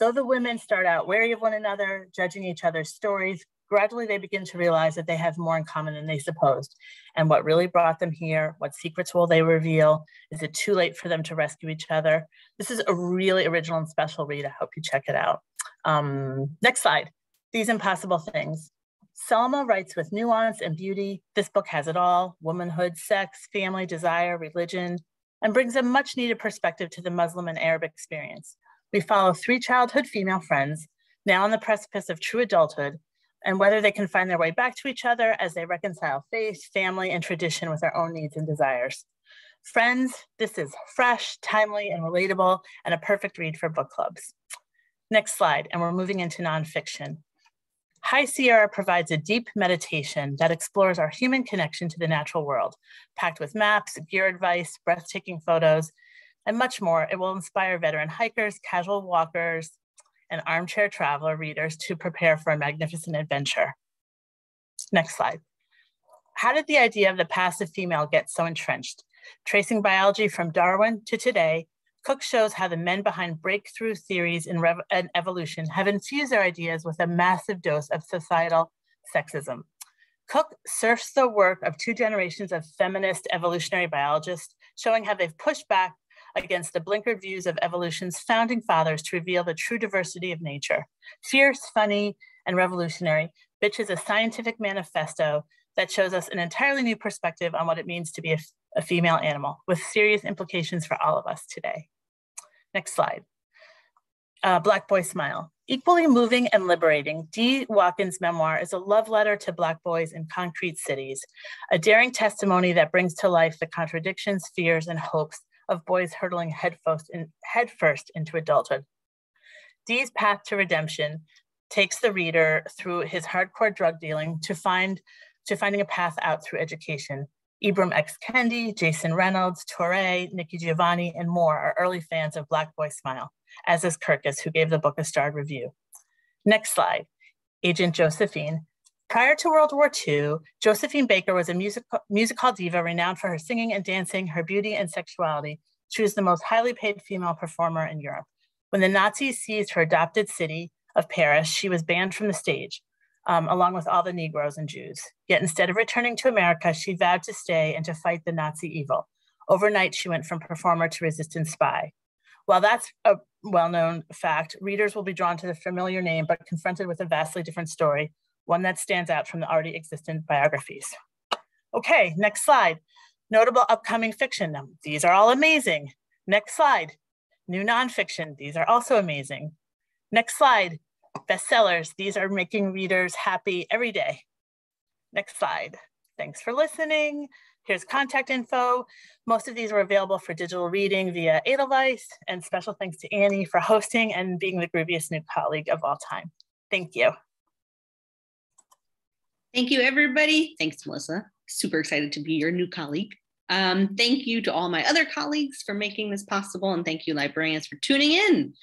Though the women start out wary of one another, judging each other's stories, gradually they begin to realize that they have more in common than they supposed. And what really brought them here? What secrets will they reveal? Is it too late for them to rescue each other? This is a really original and special read. I hope you check it out. Next slide. These Impossible Things. Selma writes with nuance and beauty. This book has it all: womanhood, sex, family, desire, religion, and brings a much needed perspective to the Muslim and Arab experience. We follow 3 childhood female friends, now on the precipice of true adulthood, and whether they can find their way back to each other as they reconcile faith, family, and tradition with their own needs and desires. Friends, this is fresh, timely, and relatable, and a perfect read for book clubs. Next slide, and we're moving into nonfiction. High Sierra provides a deep meditation that explores our human connection to the natural world, packed with maps, gear advice, breathtaking photos, and much more. It will inspire veteran hikers, casual walkers, and armchair traveler readers to prepare for a magnificent adventure. Next slide. How did the idea of the passive female get so entrenched? Tracing biology from Darwin to today, Cook shows how the men behind breakthrough theories in evolution have infused their ideas with a massive dose of societal sexism. Cook surfs the work of 2 generations of feminist evolutionary biologists, showing how they've pushed back against the blinkered views of evolution's founding fathers to reveal the true diversity of nature. Fierce, funny, and revolutionary, Bitch is a scientific manifesto that shows us an entirely new perspective on what it means to be a female animal, with serious implications for all of us today. Next slide. Black Boy Smile. Equally moving and liberating, Dee Watkins' memoir is a love letter to Black boys in concrete cities, a daring testimony that brings to life the contradictions, fears, and hopes of boys hurtling headfirst into adulthood. Dee's path to redemption takes the reader through his hardcore drug dealing to finding a path out through education. Ibram X. Kendy, Jason Reynolds, Torre, Nikki Giovanni, and more are early fans of Black Boy Smile, as is Kirkus, who gave the book a starred review. Next slide, Agent Josephine. Prior to World War II, Josephine Baker was a music hall diva renowned for her singing and dancing, her beauty and sexuality. She was the most highly paid female performer in Europe. When the Nazis seized her adopted city of Paris, she was banned from the stage, along with all the Negroes and Jews. Yet instead of returning to America, she vowed to stay and to fight the Nazi evil. Overnight, she went from performer to resistance spy. While that's a well-known fact, readers will be drawn to the familiar name, but confronted with a vastly different story, one that stands out from the already existent biographies. Okay, next slide. Notable upcoming fiction. These are all amazing. Next slide. New nonfiction. These are also amazing. Next slide. Bestsellers. These are making readers happy every day. Next slide. Thanks for listening. Here's contact info. Most of these were available for digital reading via Edelweiss, and special thanks to Annie for hosting and being the grooviest new colleague of all time. Thank you. Thank you, everybody. Thanks, Melissa. Super excited to be your new colleague. Thank you to all my other colleagues for making this possible, and thank you, librarians, for tuning in.